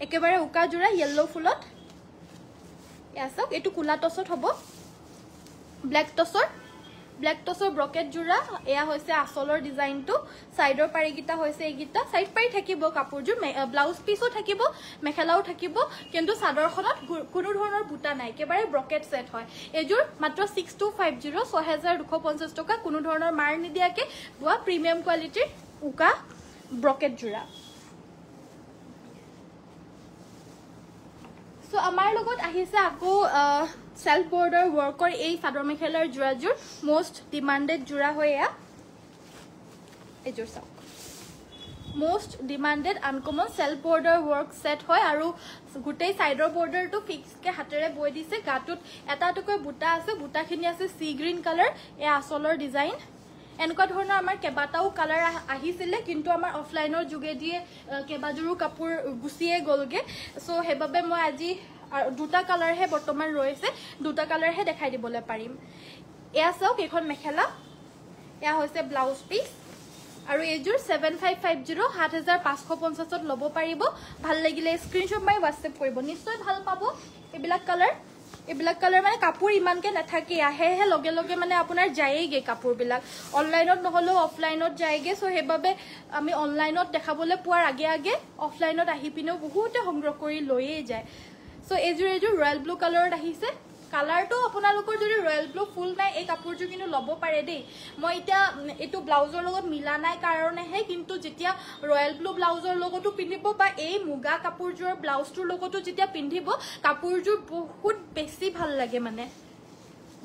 একেবাৰে উকা জোৰা ইয়েলো ফুলত ইয়াসক এটু কুলা টছত হ'ব ব্ল্যাক টছৰ ব্ৰকেট জোৰা এয়া হৈছে আসলৰ ডিজাইনটো সাইডৰ পাৰিগিটা হৈছে এইগিটা সাইড পাৰি থাকিব কাপোৰজোৰ ব্লাউজ পিসও থাকিব মেখেলাও থাকিব কিন্তু সাদৰখনত কোনো ধৰণৰ বুটা নাই একেবাৰে ব্ৰকেট সেট হয় এজোৰ মাত্ৰ 6250 6250 টকা কোনো ধৰণৰ মাৰ নিদিয়াকে বুৱা প্ৰিমিয়াম কোৱালিটিৰ উকা ব্ৰকেট জোৰা So আমাৰ লগত আহিছে আকো সেলফ বৰ্ডাৰ ওয়াৰ্কৰ এই সাদৰ মেখেলাৰ জোৰাজোৰ মোস্ট ডিমান্ডেড জোৰা হয়া এজোৰ চাওক most demanded uncommon self border work set হয় আৰু গুটেই সাইডৰ বৰ্ডাৰটো ফিক্স কে হাতেৰে বৈ দিছে গাটুত এটা টকৈ বুটা আছে বুটাখিনি আছে সি গ্ৰীন কালাৰ এ আসলৰ ডিজাইন এনেকুৱা ধৰণৰ আমাৰ কেবাটাও কালাৰ আহিছিলে কিন্তু আমাৰ অফলাইনৰ যোগে দিয়ে কেবাজোৰো কাপোৰ গুছিয়ে গলগে সো হেবাবে মই আজি দুটা কালাৰ হে বৰ্তমান ৰৈছে দুটা কালাৰ হে দেখাই দিবলে পাৰিম এয়া চাওক এখন মেখেলা এয়া হৈছে ব্লাউজ পিস আৰু এজোৰ 7550 7550 ত লব পাৰিব ভাল লাগিলে স্ক্ৰিনশ্বট মাই WhatsApp কৰিব নিশ্চয় ভাল পাব এবিলাক কালাৰ মানে কাপোৰ ইমানকে নাথাকে আহে লগে লগে মানে আপোনাৰ যায়গে কাপোৰ বিলাক অনলাইনত নহলো অফলাইনত যায়গে সো হেবাবে আমি অনলাইনত দেখাবলে পোৱাৰ আগে আগে অফলাইনত আহি পিনেও বহুতে সংগ্ৰহ কৰি লৈয়ে যায় সো এজোৰ ৰয়্যাল ব্লু কালাৰত আহিছে কালাৰটো আপোনালোকৰ যদি ৰয়্যাল ব্লু ফুল নাই এই কাপোৰজোৰ কিন্তু লব পাৰে দেই মই এটা এটো ব্লাউজৰ লগত মিলা নাই কাৰণেহে কিন্তু যেতিয়া ৰয়্যাল ব্লু ব্লাউজৰ লগতো পিন্ধিব বা এই মুগা কাপোৰজোৰ ব্লাউজটোৰ লগতো যেতিয়া পিন্ধিব কাপোৰজোৰ বহুত বেছি ভাল লাগে মানে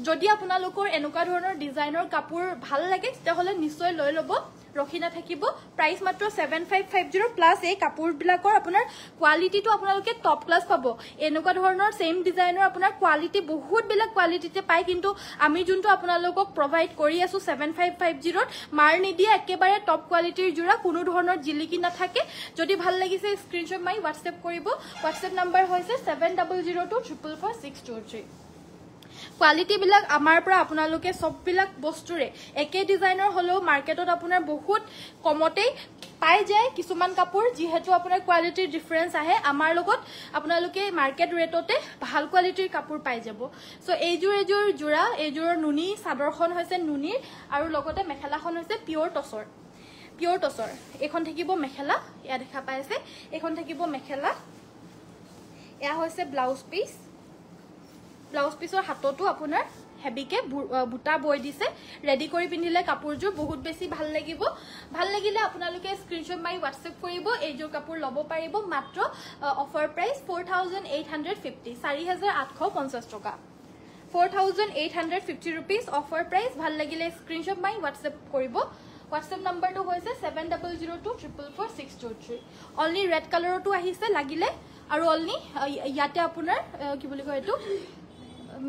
যদি আপোনালোকৰ এনেকুৱা ধৰণৰ ডিজাইনৰ কাপোৰ ভাল লাগে তেতিয়াহলে নিশ্চয় লৈ লব ৰখি না থাকিব প্ৰাইস মাত্ৰ 7550 প্লাস এই কাপোৰ বিলাকৰ আপোনাৰ কোৱালিটিটো আপোনালোকে টপ ক্লাস পাব এনেকুৱা ধৰণৰ সেম ডিজাইনৰ আপোনাৰ কোৱালিটি বহুত বেলেগ কোৱালিটিতে পায় কিন্তু আমি যোনটো আপোনালোকক প্ৰভাইড কৰি আছো 7550 ত মাৰ নিদিয়া একেবাৰে টপ কোৱালিটিৰ জোৰা কোনো ধৰণৰ জিলিকি নাথাকে যদি ভাল লাগিছে স্ক্ৰিনশ্বট মাই WhatsApp কৰিব WhatsApp নম্বৰ হৈছে 7002444623 কোৱালিটি বিলাক আমাৰ পৰা আপোনালোকে সব বিলাক বস্তুৰে একে ডিজাইনৰ হলো মাৰ্কেটত আপোনাৰ বহুত কমতে পাই যায় কিছুমান কাপোৰ যিহেতু আপোনাৰ কোৱালিটিৰ ডিফাৰেন্স আহে আমাৰ লগত আপোনালোকে মাৰ্কেট ৰেটতে ভাল কোৱালিটিৰ কাপোৰ পাই যাব সো এইজোৰ জোৰা এইজোৰৰ নুনি সাদৰখন হৈছে নুনিৰ আৰু লগতে মেখেলাখন হৈছে পিওৰ টছৰ এখন থাকিব মেখেলা ইয়া দেখা পাইছে এখন থাকিব মেখেলা ইয়া হৈছে ব্লাউজ পিসৰ হাতটো আপোনাৰ হেবিকে বুটা বৈ দিছে ৰেডি কৰি পিন্ধিলে কাপোৰজোৰ বহুত বেছি ভাল লাগিলে আপোনালোকে স্ক্ৰিনশ্বট মাই WhatsApp কৰিব এইজোৰ কাপোৰ লব পাৰিব মাত্ৰ অফাৰ প্ৰাইস 4850 4850 টকা 4850 रुपीस অফাৰ প্ৰাইস ভাল লাগিলে স্ক্ৰিনশ্বট মাই WhatsApp কৰিব WhatsApp নম্বৰটো হৈছে 7002444623 অনলি ৰেড কালাৰটো আহিছে লাগিলে আৰু অনলি ইয়াতে আপোনাৰ কি বুলি কয় এটো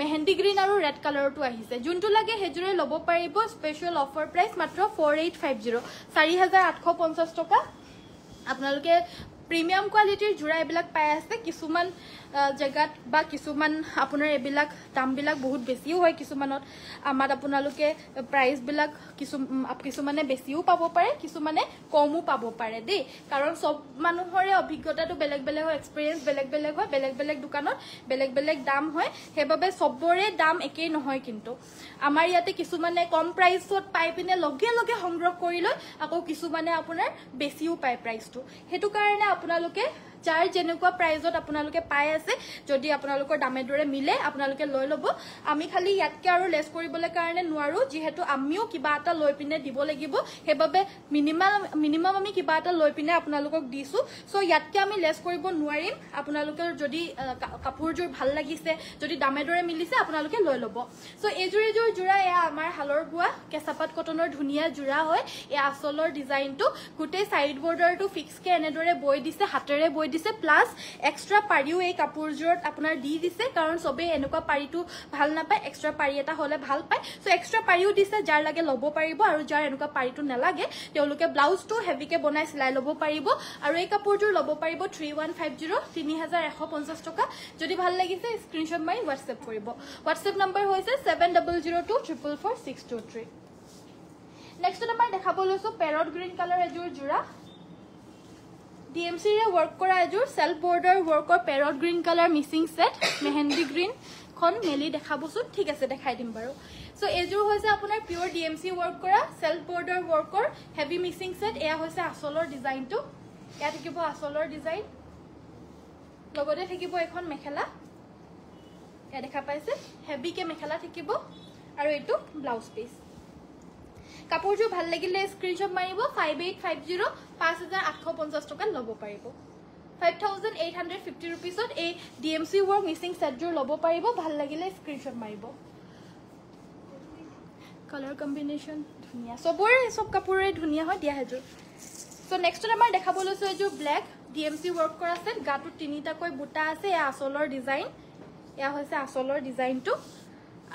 মেহেন্দি গ্ৰীন আৰু ৰেড কালাৰটো আহিছে যোনটো লাগে হেজুৰে লব পাৰিব স্পেশাল অফাৰ প্ৰাইস মাত্ৰ 4850 4850 টকা আপোনালোকে প্ৰিমিয়াম কোৱালিটিৰ জোৰা এবিলাক পাই আছে কিছুমান জায়গাত বা কিছুমান আপোনাৰ এবিলাক দাম বিলাক বহুত বেছিও হয় কিছুমানত আমাৰ আপোনালোকে প্ৰাইস বিলাক কিছুমানে বেছিও পাব পাৰে কিছুমানে কমও পাব পাৰে দেই কাৰণ সব মানুহৰে অভিজ্ঞতাটো বেলেগ বেলেগ হয় এক্সপেৰিয়েন্স বেলেগ হয় বেলেগ দোকানত বেলেগ দাম হয় হেবাবে সবৰে দাম একেই নহয় কিন্তু আমাৰ ইয়াতে কিছুমানে কম প্ৰাইসত পাই পিনে লগে সংগ্ৰহ কৰি লয় আকৌ কিছুমানে আপোনাৰ বেছিও পায় প্ৰাইসটো হেতু কাৰণে আপোনালোকে যাৰ যেনেকুৱা প্ৰাইজত আপোনালোকে পাই আছে যদি আপোনালোকৰ দামে দৰে মিলে আপোনালোকে লৈ ল'ব আমি খালি ইয়াতকে আৰু লেছ কৰিবলৈ কাৰণে নোৱাৰো যিহেতু আমিও কিবা এটা লৈ পিনে দিব লাগিব হেবাবে মিনিমাম আমি কিবা এটা লৈ পিনে আপোনালোকক দিছো সো ইয়াতকে আমি লেছ কৰিব নোৱাৰিম আপোনালোকৰ যদি কাপোৰজোৰ ভাল লাগিছে যদি দামে দৰে মিলিছে আপোনালোকে লৈ ল'ব সো এইজোৰ জোৰা এয়া আমাৰ হালৰ বোৱা কেঁচাপাত কটনৰ ধুনীয়া জোৰা হয় এই আচলৰ ডিজাইনটো গুটেই সাইড বৰ্ডাৰটো ফিক্স কে এনেদৰে বৈ দিছে হাতেৰে বৈ দিছে প্লাস এক্সট্ৰা পাৰিও এই কাপোৰজোৰত আপোনাৰ দি দিছে কাৰণ সবে এনেকুৱা পাৰিটো ভাল নাপায় এক্সট্ৰা পাৰি এটা হলে ভাল পায় সো এক্সট্ৰা পাৰিও দিছে যাৰ লাগে ল'ব পাৰিব আৰু যাৰ এনেকুৱা পাৰিটো নালাগে তেওঁলোকে ব্লাউজটো হেভিকে বনাই সিলাই ল'ব পাৰিব আৰু এই কাপোৰজোৰ ল'ব পাৰিব 3150 3150 টকা যদি ভাল লাগিছে স্ক্ৰিনশ্বট মাৰি WhatsApp কৰিব WhatsApp নম্বৰ হৈছে 7002444623 নেক্সট নম্বৰ দেখাব লৈছো প্যাৰট গ্ৰীণ কালাৰ এজোৰ জোৰা DMC ৰে ওয়াৰ্ক কৰা এজোৰ সেলফ বৰ্ডাৰ ওয়াৰ্কৰ parrot green colour Mising set mehndi green খন মেলি দেখাবছো ঠিক আছে দেখাই দিম বাৰু সো এজোৰ হৈছে আপোনাৰ পিওৰ DMC ওয়াৰ্ক কৰা সেলফ বৰ্ডাৰ ওয়াৰ্কৰ হেভি মিসিং সেট এয়া হৈছে আসলৰ ডিজাইনটো এয়া থাকিব আসলৰ ডিজাইন লগতে থাকিব এখন মেখেলা এয়া দেখা পাইছে হেভি কে মেখেলা থাকিব আৰু এটো ব্লাউজ পিস কাপোৰজোৰ ভাল লাগিলে স্ক্ৰিনশ্বট মাৰিব 5850 5850 টকা ল'ব পাৰিব 5850 रुपीसত এই DMC ওয়াৰ্ক মিসিং সেটজোৰ ল'ব পাৰিব ভাল লাগিলে স্ক্ৰিনশ্বট মাৰিব কালাৰ কম্বিনেশন ধুনিয়া সব কাপোৰে ধুনিয়া হয় দিয়া হেজোৰ সো নেক্সট আমাৰ দেখাব লৈছো এজোৰ ব্ল্যাক DMC ওয়াৰ্ক কৰা সেট গাটো তিনিটা কৈ বুটা আছে এয়া আসলৰ ডিজাইন এয়া হৈছে আসলৰ ডিজাইনটো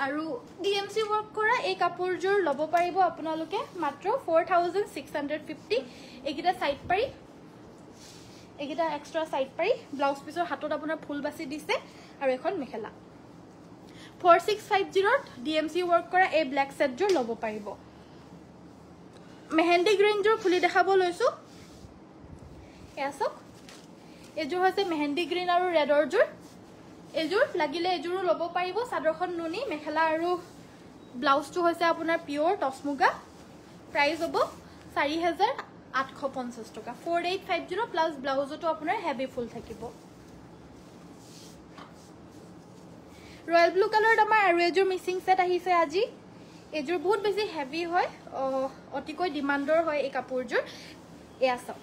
আৰু DMC ওয়াৰ্ক কৰা এই কাপোৰজোৰ ল'ব পাৰিব আপোনালোকে মাত্ৰ 4650 এগিটা সাইড পাৰি এগিটা এক্সট্ৰা সাইড পাৰি ব্লাউজ পিসৰ হাতত আপোনাৰ ফুল বাছি দিছে আৰু এখন মেখেলা 4650 DMC ওয়াৰ্ক কৰা এই ব্ল্যাক সেটজোৰ ল'ব পাৰিব মেহেন্দি গ্ৰীণ জোৰ খুলি দেখাব লৈছো এসক এজোৰ হৈছে মেহেন্দি গ্ৰীণ আৰু ৰেডৰ জোৰ এজোৰ লাগিলে এজোৰো ল'ব পাৰিব সাদৰখন নুনি মেখেলা আৰু ব্লাউজটো হৈছে আপোনাৰ পিওৰ টসমুগা প্ৰাইস হ'ব 4850 টকা 4850 প্লাস ব্লাউজটো আপোনাৰ হেভি ফুল থাকিব ৰয়েল ব্লু কালাৰত আমাৰ আৰু এজোৰ মিসিং সেট আহিছে আজি এজোৰ বহুত বেছি হেভি হয় অতিকৈ ডিমান্ডৰ হয় এই কাপোৰজোৰ এয়া সক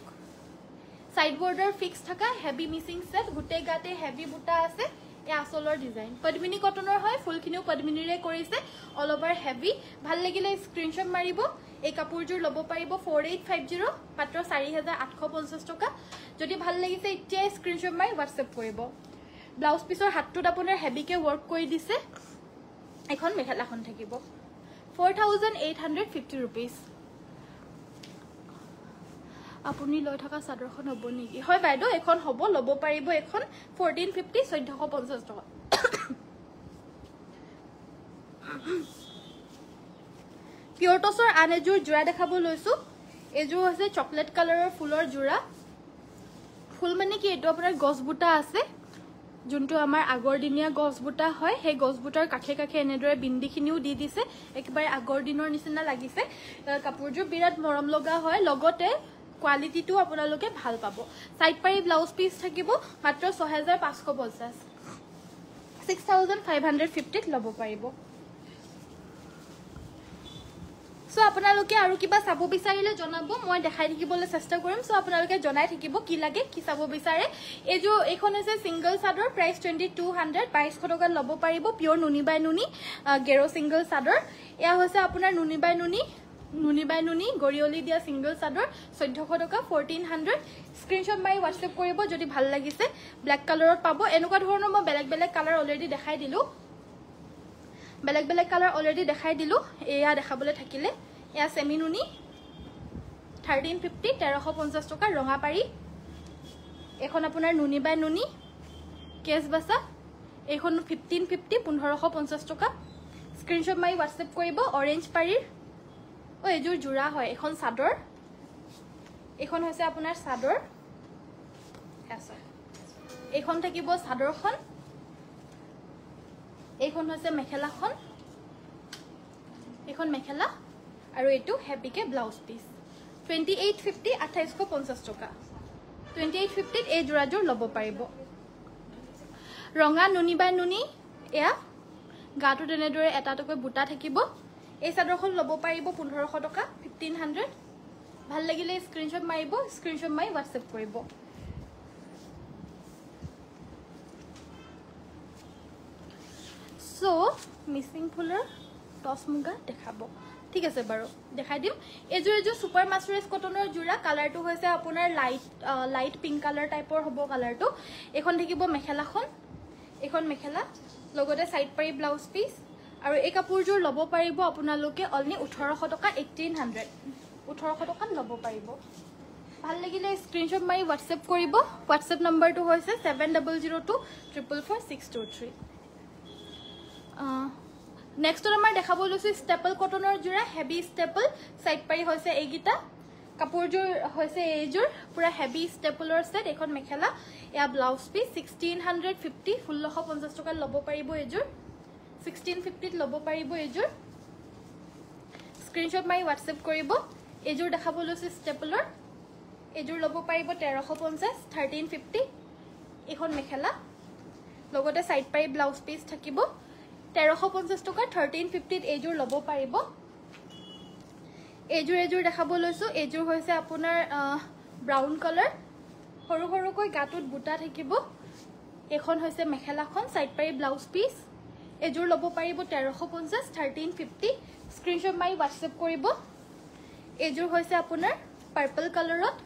সাইড বৰ্ডাৰ ফিক্স থকা হেভি মিসিং সেট গুটে গাতে হেভি বুটা আছে এ আসলৰ ডিজাইন পদ্মিনী কটনৰ হয় ফুলখিনিও পদ্মিনীৰে কৰিছে অল ওভাৰ হেভি ভাল লাগিলে স্ক্ৰিনশ্বট মাৰিব এই কাপোৰজোৰ ল'ব পাৰিব 4850 মাত্ৰ 4850 টকা যদি ভাল লাগিছে এতিয়া স্ক্ৰিনশ্বট মাৰি WhatsApp কৰিব ব্লাউজ পিসৰ হাতটোত আপোনাৰ হেভিকে ওয়াৰ্ক কৰি দিছে এখন মেখেলাখন থাকিব 4850 रुपीस আপুনি লৈ থকা চাদৰখন হ'ব নেকি হয় বাইদেউ এখন হ'ব ল'ব পাৰিব এখন 1450 1450 টকা পিওৰ টসৰ আন এজোৰ জোৰা দেখাব লৈছো এজোৰ হৈছে চকলেট কালাৰৰ ফুলৰ জোৰা ফুল মানে কি এটো আপোনাৰ গছবুটা আছে যোনটো আমাৰ আগৰ দিনীয়া গছবুটা হয় সেই গছবুটাৰ কাখে কাখে এনেদৰে বিন্দিখিনিও দি দিছে একেবাৰে আগৰ দিনৰ নিচিনা লাগিছে কাপোৰজোৰ বিৰাট মৰম লগা হয় লগতে কোৱালিটি টু আপোনালোকে ভাল পাব সাইড পাৰি ব্লাউজ পিস থাকিব মাত্ৰ 6550 6550 ল'ব পাৰিব সো আপোনালোকে আৰু কিবা চাব বিচাৰিলে জনাব মই দেখাই থাকিবলৈ চেষ্টা কৰিম সো আপোনালোকে জনাই থাকিব কি লাগে কি চাব বিচাৰে এজো এখন আছে সিঙ্গল চাদৰ প্ৰাইস 2200 2200 টকা ল'ব পাৰিব পিওৰ নুনি বাই নুনি গেৰো সিঙ্গল চাদৰ এয়া হৈছে আপোনাৰ নুনি বাই নুনি গৰিয়লি দিয়া সিঙ্গল চাদৰ 1400 টকা 1400 স্ক্ৰিনশ্বট মাৰি WhatsApp কৰিব যদি ভাল লাগিছে ব্ল্যাক কালাৰত পাব এনেকুৱা ধৰণৰ মই বেলেগ কালাৰ অলৰেডি দেখাই দিলো বেলেগ কালাৰ অলৰেডি দেখাই দিলো এয়া দেখাবলৈ থাকিলে এয়া সেমি নুনি 1350 1350 টকা ৰঙা পাৰি এখন আপোনাৰ নুনি বাই নুনি কেছ বাসা এখন 1550 1550 টকা স্ক্ৰিনশ্বট মাৰি WhatsApp কৰিব অৰেঞ্জ পাৰিৰ ও এজোৰ জোৰা হয় এখন চাদৰ এখন হৈছে আপোনাৰ চাদৰ আছে এখন থাকিব চাদৰখন এখন হৈছে মেখেলাখন এখন মেখেলা আৰু এটো হেভিকে ব্লাউজ পিস 2850 2850 টকা 2850 এই জোৰাযোৰ ল'ব পাৰিব ৰঙা নুনি বাই নুনি এয়া গাটো তেনেদৰে এটাটকৈ বুটা থাকিব এই চাদৰখন ল'ব পাৰিব 1500 টকা 1500 ভাল লাগিলে স্ক্ৰিনশ্বট মাৰিব স্ক্ৰিনশ্বট মাৰি WhatsApp কৰিব সো মিসিং ফুলৰ টস মুগা দেখাব ঠিক আছে বাৰু দেখাই দিম এজোৰ সুপাৰ মাস্টাৰাইজ কটনৰ জোৰা কালাৰটো হৈছে আপোনাৰ লাইট পিংক কালাৰ টাইপৰ হ'ব কালাৰটো এখন থাকিব মেখেলাখন এখন মেখেলা লগতে সাইড পাৰি ব্লাউজ পিস আৰু এই কাপোৰজোৰ ল'ব পাৰিব আপোনালোকে অনলি 1800 টকা 1800 1800 টকাত ল'ব পাৰিব ভাল লাগিলে স্ক্ৰিনশ্বট মাৰি WhatsApp কৰিব WhatsApp নম্বৰটো হৈছে 7002444623 নেক্সট আমাৰ দেখাব লৈছো ষ্টেপল কটনৰ জোৰা হেভি ষ্টেপল সাইড পাৰি হৈছে এইগিটা কাপোৰজোৰ হৈছে এইজোৰ পুৰা হেভি ষ্টেপলৰ সেট এখন মেখেলা এয়া ব্লাউজ পিস 1650 1650 টকা ল'ব পাৰিব এইজোৰ 1650 ল'ব পাৰিব এইজোৰ স্ক্ৰিনশ্বট মাৰি WhatsApp কৰিব এইজোৰ দেখাব লৈছো ষ্টেপলৰ এইজোৰ ল'ব পাৰিব 1350 1350 এখন মেখেলা লগতে সাইড পাৰি ব্লাউজ পিস থাকিব 1350 টকা 1350 এইজোৰ ল'ব পাৰিব এইজোৰ দেখাব লৈছো এইজোৰ হৈছে আপোনাৰ ব্ৰাউন কালাৰ সৰু সৰুকৈ গাটোত বুটা থাকিব এখন হৈছে মেখেলাখন সাইড পাৰি ব্লাউজ পিস এইজোৰ ল'ব পাৰিব 1350 1350 স্ক্ৰিনশ্বট মাৰি WhatsApp কৰিব এইজোৰ হৈছে আপোনাৰ পাৰ্পল কালাৰত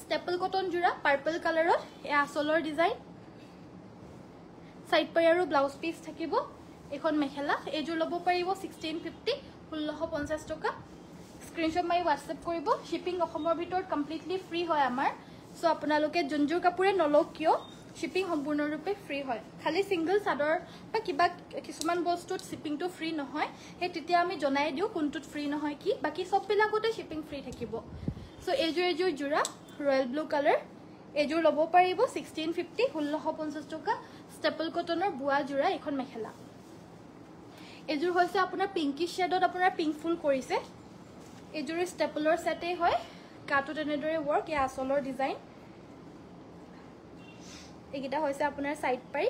ষ্টেপল কটন জোৰা পাৰ্পল কালাৰত এ আসলৰ ডিজাইন সাইড পাৰি আৰু ব্লাউজ পিস থাকিব এখন মেখেলা এইজোৰ ল'ব পাৰিব 1650 1650 টকা স্ক্ৰিনশ্বট মাৰি WhatsApp কৰিব শিপিং অসমৰ ভিতৰত কমপ্লিটলি ফ্ৰী হয় আমাৰ সো আপোনালোকে যোনজোৰ কাপোৰে নলওক কিয় শিপিং সম্পূৰ্ণৰূপে ফ্ৰী হয় খালি সিঙ্গল চাদৰ বা কিবা কিছুমান বস্তুত শিপিংটো ফ্ৰী নহয় হে তেতিয়া আমি জনাই দিও কোনটোত ফ্ৰী নহয় কি বাকি সব বিলাকতে শিপিং ফ্ৰী থাকিব সো এইজোৰ জোৰা ৰয়েল ব্লু কালাৰ এইজোৰ ল'ব পাৰিব 1650 1650 টকা ষ্টেপল কটনৰ বুৱা জোৰা এখন মেখেলা এইজোৰ হৈছে আপোনাৰ পিংকি শেডত আপোনাৰ পিংক ফুল কৰিছে এইজোৰ ষ্টেপলৰ সেটে হয় কাটো তেনেদৰে ওয়াৰ্ক এ আসলৰ ডিজাইন এগিটা হৈছে আপোনাৰ সাইড পাৰি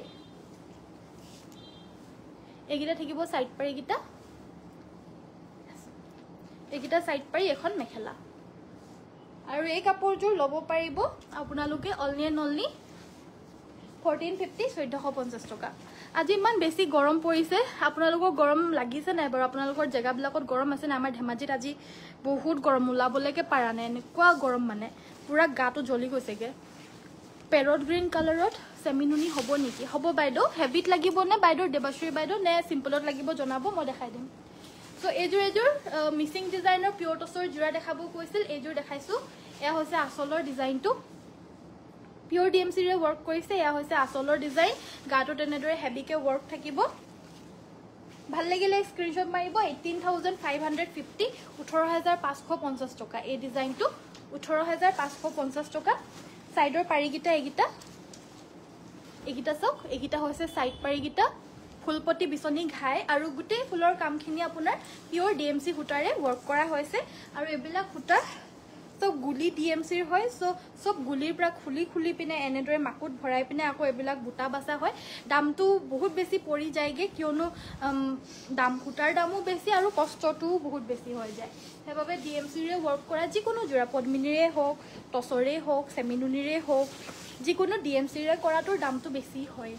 এগিটা থাকিব সাইড পাৰি এগিটা সাইড পাৰি এখন মেখেলা আৰু এই কাপোৰজোৰ ল'ব পাৰিব আপোনালোকে অনলি 1450 1450 টকা আজি ইমান বেছি গৰম পৰিছে আপোনালোকৰ গৰম লাগিছে নাই বাৰু আপোনালোকৰ জায়গাবিলাকত গৰম আছে না আমাৰ ধেমাজিত আজি বহুত গৰম ওলাবলৈকে পাৰা নাই এনেকুৱা গৰম মানে পুৰা গাটো জ্বলি গৈছেগে পেৰট গ্ৰীন কালাৰত সেমিনুনি হ'ব নেকি হ'ব বাইদেউ হেভিত লাগিব নে বাইদেউ দেবাশ্ৰী বাইদেউ নে সিম্পলত লাগিব জনাব মই দেখাই দিম সো এইজোৰ মিসিং ডিজাইনৰ পিওৰ টছৰ জোৰা দেখাব কৈছিল এইজোৰ দেখাইছো এয়া হৈছে আসলৰ ডিজাইনটো পিওৰ ডিএমসি ৰে ওয়াৰ্ক কৰিছে এয়া হৈছে আসলৰ ডিজাইন গাটো তেনেদৰে হেভিকে ওয়াৰ্ক থাকিব ভাল লাগিলে স্ক্ৰিনশ্বট মাৰিব 18550 18550 টকা এই ডিজাইনটো 18550 টকা সাইডৰ পাৰিগিটা এগিটা চক এগিটা হৈছে সাইড পাৰিগিটা ফুলপটি বিছনি ঘাই আৰু গুটে ফুলৰ কামখিনি আপোনাৰ পিওৰ ডিএমসি সূতাৰে ওয়াৰ্ক কৰা হৈছে আৰু এবিলাক সূতা সব গুলি ডিএমসিৰ হয় সো সব গুলিৰ পৰা খুলি পিনে এনেদৰে মাকুত ভৰাই পিনে আকৌ এবিলাক বুটা বাসা হয় দামটো বহুত বেছি পৰি যায়গে কিয়নো দাম সূতাৰ দামও বেছি আৰু কষ্টটো বহুত বেছি হৈ যায় হেবাবে ডিএমসিৰে ওয়াৰ্ক কৰা যিকোনো জোৰা পদ্মিনীৰে হোক টছৰে হোক সেমিনুনিৰে হোক যিকোনো ডিএমসিৰে কৰাটোৰ দামটো বেছি হয়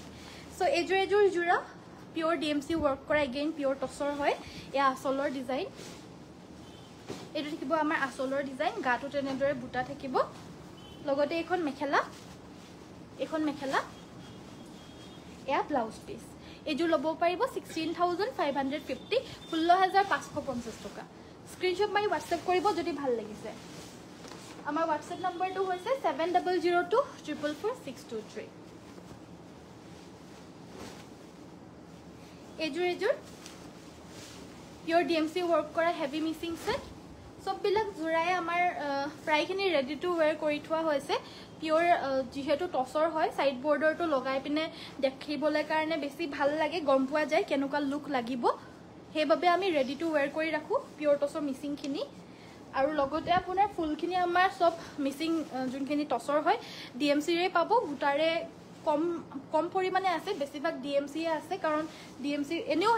সো এইজোৰ জোৰা পিওৰ ডিএমসি ওয়াৰ্ক কৰা এগেইন পিওৰ টছৰ হয় এয়া আসলৰ ডিজাইন এইটো থাকিব আমাৰ আসলৰ ডিজাইন গাটো তেনেদৰে বুটা থাকিব লগতে এখন মেখেলা এয়া ব্লাউজ পিস এইজোৰ ল'ব পাৰিব 16550 16550 টকা স্ক্ৰিনশ্বট মাৰি WhatsApp কৰিব যদি ভাল লাগিছে আমাৰ WhatsApp নম্বৰটো হৈছে 7002444623 এইজোৰ পিওৰ ডিএমসি ওয়াৰ্ক কৰা হেভি মিসিং সেট সব বিলাক জোৰাই আমাৰ প্ৰায়খিনি ৰেডি টু ওয়্যাৰ কৰি থোৱা হৈছে পিওৰ যেহেতু টছৰ হয় সাইড বৰ্ডৰটো লগাই পিনে দেখিবলৈ কাৰণে বেছি ভাল লাগে গম পোৱা যায় কেনেকুৱা লুক লাগিব হেবাবে আমি ৰেডি টু ওয়্যাৰ কৰি ৰাখো পিওৰ টছৰ মিসিংখিনি আৰু লগতে আপোনাৰ ফুলখিনি আমাৰ সব মিসিং যোনখিনি টসৰ হয় ডিএমসি ৰে পাব বুটাৰে কম পৰিমাণে আছে বেছিভাগ ডিএমসি আছে কাৰণ ডিএমসি এনেও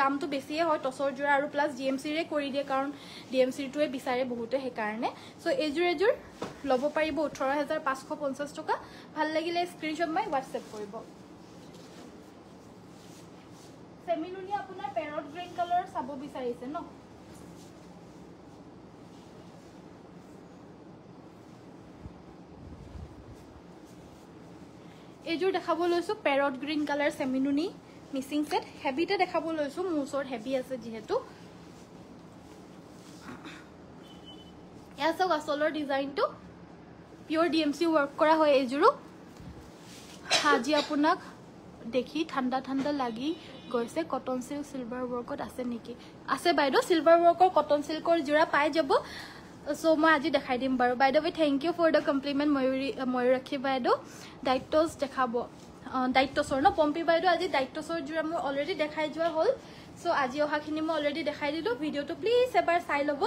দামটো বেছিয়ে হয় টসৰ জোৰা আৰু প্লাস ডিএমসি ৰে কৰি দিয়ে কাৰণ ডিএমসি টোৱে বিচাৰে বহুতে হে কাৰণে সো এজোৰ লব পাৰিব 18550 টকা ভাল লাগিলে স্ক্ৰিনশ্বট মাই WhatsApp কৰিব সেমিনুনি আপোনাৰ পেৰট গ্ৰীন কালাৰ চাব বিচাৰিছে ন এজোৰ দেখাব লৈছো পেৰট গ্ৰীন কালাৰ সেমিনুনি মিসিং সেট হেভিতে দেখাব লৈছো মুছৰ হেভি আছে যেহেতু ইয়াসক আসলৰ ডিজাইনটো পিওৰ ডিএমসি ওয়াৰ্ক কৰা হয় এজোৰো আজি আপোনাক দেখি ঠান্ডা ঠান্ডা লাগি গৈছে কটন সিল্ক সিলভাৰ ওয়াৰ্কত আছে নেকি আছে বাইদো সিলভাৰ ওয়াৰ্কৰ কটন সিল্কৰ জোৰা পাই যাব সো মই আজি দেখাই দিম বাৰু by the way thank you for the compliment Mayurakshi বাইদো ডাইটস দেখাব ডাইটসৰ ন পম্পি বাইদো আজি ডাইটসৰ জোৰা মই অলৰেডি দেখাই যোৱা হল সো আজি অহাখিনি মই অলৰেডি দেখাই দিলো ভিডিওটো প্লিজ এবাৰ চাই লব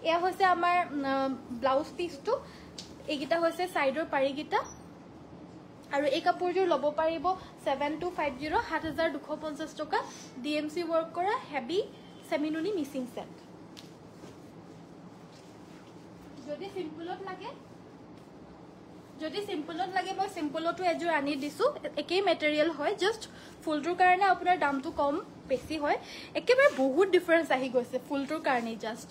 এয়া হৈছে আমাৰ ব্লাউজ পিসটো এইগিটা হৈছে সাইডৰ পাৰিগিটা আৰু এই কাপোৰজোৰ লব পাৰিব 7250 7250 টকা ডিএমসি ওয়াৰ্ক কৰা হেভি সেমিনুনি মিসিং সেট যদি সিম্পলত লাগে মই সিম্পলটো এজোৰ আনি দিছো একেই মেটেৰিয়েল হয় জাস্ট ফুলটোৰ কাৰণে আপোনাৰ দামটো কম বেছি হয় একেবাৰে বহুত ডিফাৰেন্স আহি গৈছে ফুলটোৰ কাৰণে জাস্ট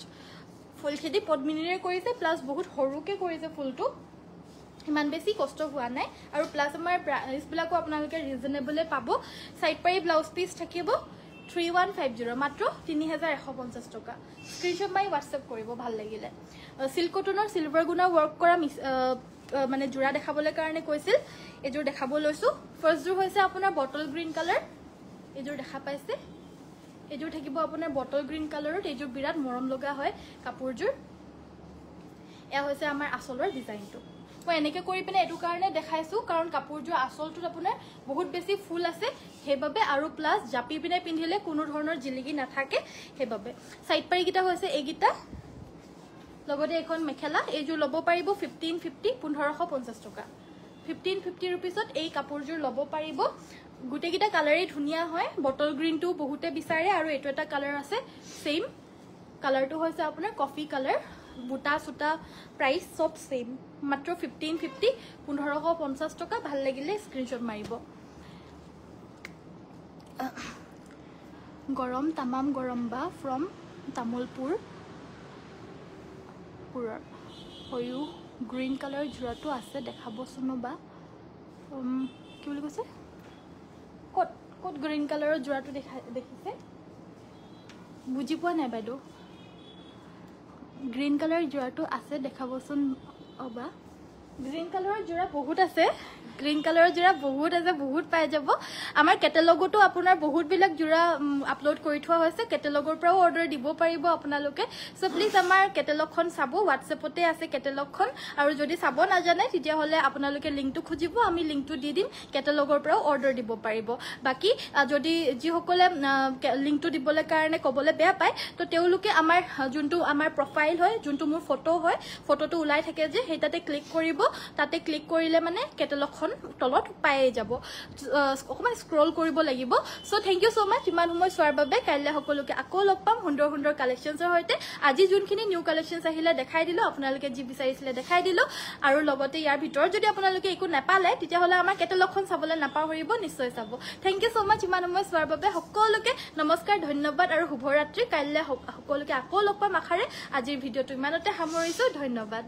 ফুলখেদি পদ্মিনীৰে কৰিছে প্লাস বহুত সৰুকে কৰিছে ফুলটো ইমান বেছি কষ্ট হোৱা নাই আৰু প্লাস আমাৰ প্ৰাইস বিলাকো আপোনালোকে ৰিজনেবলে পাব সাইড পাৰি ব্লাউজ পিস থাকিব 3150 মাত্ৰ 3150 টকা স্ক্ৰিনশ্বট মাই WhatsApp কৰিব ভাল লাগিলে সিল্ক কটনৰ সিলভাৰ গুণা ওয়াৰ্ক কৰা মানে জোৰা দেখাবলৈ কাৰণে কৈছিল এজোৰ দেখাব লৈছো ফাৰ্স্ট জোৰ হৈছে আপোনাৰ বটল গ্ৰীন কালাৰ এজোৰ দেখা পাইছে এজোৰ থাকিব আপোনাৰ বটল গ্ৰীন কালাৰত এজোৰ বিৰাট মৰম লগা হয় কাপোৰজোৰ এয়া হৈছে আমাৰ আসলৰ ডিজাইনটো মই এনেকে কৰি পিনে এটো কাৰণে দেখাইছো কাৰণ কাপোৰজোৰ আসলটোত আপোনাৰ বহুত বেছি ফুল আছে হেবাবে আৰু প্লাস জাপি পিনে পিন্ধিলে কোনো ধৰণৰ জিলিগি নাথাকে হেবাবে সাইড পাৰি গিটা হৈছে এগিটা লগতে এখন মেখেলা এজোৰ লব পাৰিব 1550 1550 টকা 1550 रुपीसত এই কাপোৰজোৰ লব পাৰিব গুটেগিটা কালাৰে ধুনিয়া হয় বটল গ্ৰীনটো বহুতে বিচাৰে আৰু এটো এটা কালাৰ আছে সেম কালাৰটো হৈছে আপোনাৰ কফি কালাৰ বুটা সুটা প্ৰাইস সব সেম মাত্ৰ 1550 1550 টকা ভাল লাগিলে স্ক্ৰিনশ্বট মাৰিব গৰম তামাম গৰম বা ফ্ৰম তামুলপুৰ পুৰৰ হয়ু গ্ৰীন কালাৰ জোৰাটো আছে দেখাবচোন বা কি বুলি কৈছে কত গ্ৰীন কালাৰৰ জোৰাটো দেখিছে বুজি পোৱা নাই বাইদো গ্ৰীন কালাৰ জোৰাটো আছে দেখাবচোন অবা গ্ৰীন কালাৰৰ জোৰা বহুত আছে গ্ৰীন কালাৰৰ জোৰা বহুত পাই যাব আমাৰ কেটালগতো আপোনাৰ বহুত বিলাক জোৰা আপলোড কৰি থোৱা হৈছে কেটালগৰ পৰাও অৰ্ডাৰ দিব পাৰিব আপোনালোকে সো প্লিজ আমাৰ কেটালগখন চাব WhatsAppতে আছে কেটালগখন আৰু যদি চাব নাজানে তেতিয়া হলে আপোনালোকে লিংকটো খুজিব আমি লিংকটো দি দিম কেটালগৰ পৰাও অৰ্ডাৰ দিব পাৰিব বাকি যদি যি সকলে লিংকটো দিবলৈ কাৰণে কবলে বেয়া পায় তো তেওঁলোকে আমাৰ যোনটো আমাৰ প্ৰফাইল হয় যোনটো মোৰ ফটো হয় ফটোটো উলাই থাকে যে হেটাতে ক্লিক কৰিব তাতে ক্লিক কৰিলে মানে কেটালগখন তলত পাই যাব অকমান স্ক্ৰল কৰিব লাগিব সো থ্যাংক ইউ সো মাচ ইমান সময় চোৱাৰ বাবে কাইলে সকলোকে আকৌ লগ পাম সুন্দৰ কালেকশনছৰ হৈতে আজি যোনখিনি নিউ কালেকশনছ আহিলে দেখাই দিলো আপোনালোকে যি বিচাৰিছিলে দেখাই দিলো আৰু লগতে ইয়াৰ ভিতৰ যদি আপোনালোকে একো নাপালে তেতিয়া হলে আমাৰ কেটালগখন চাবলৈ নাপাহৰিব নিশ্চয় চাব থ্যাংক ইউ সো মাচ ইমান সময় চোৱাৰ বাবে সকলোকে নমস্কাৰ ধন্যবাদ আৰু শুভৰাত্ৰি কাইলে সকলোকে আকৌ লগ পাম আখাৰে আজিৰ ভিডিওটো ইমানতে সামৰিছো ধন্যবাদ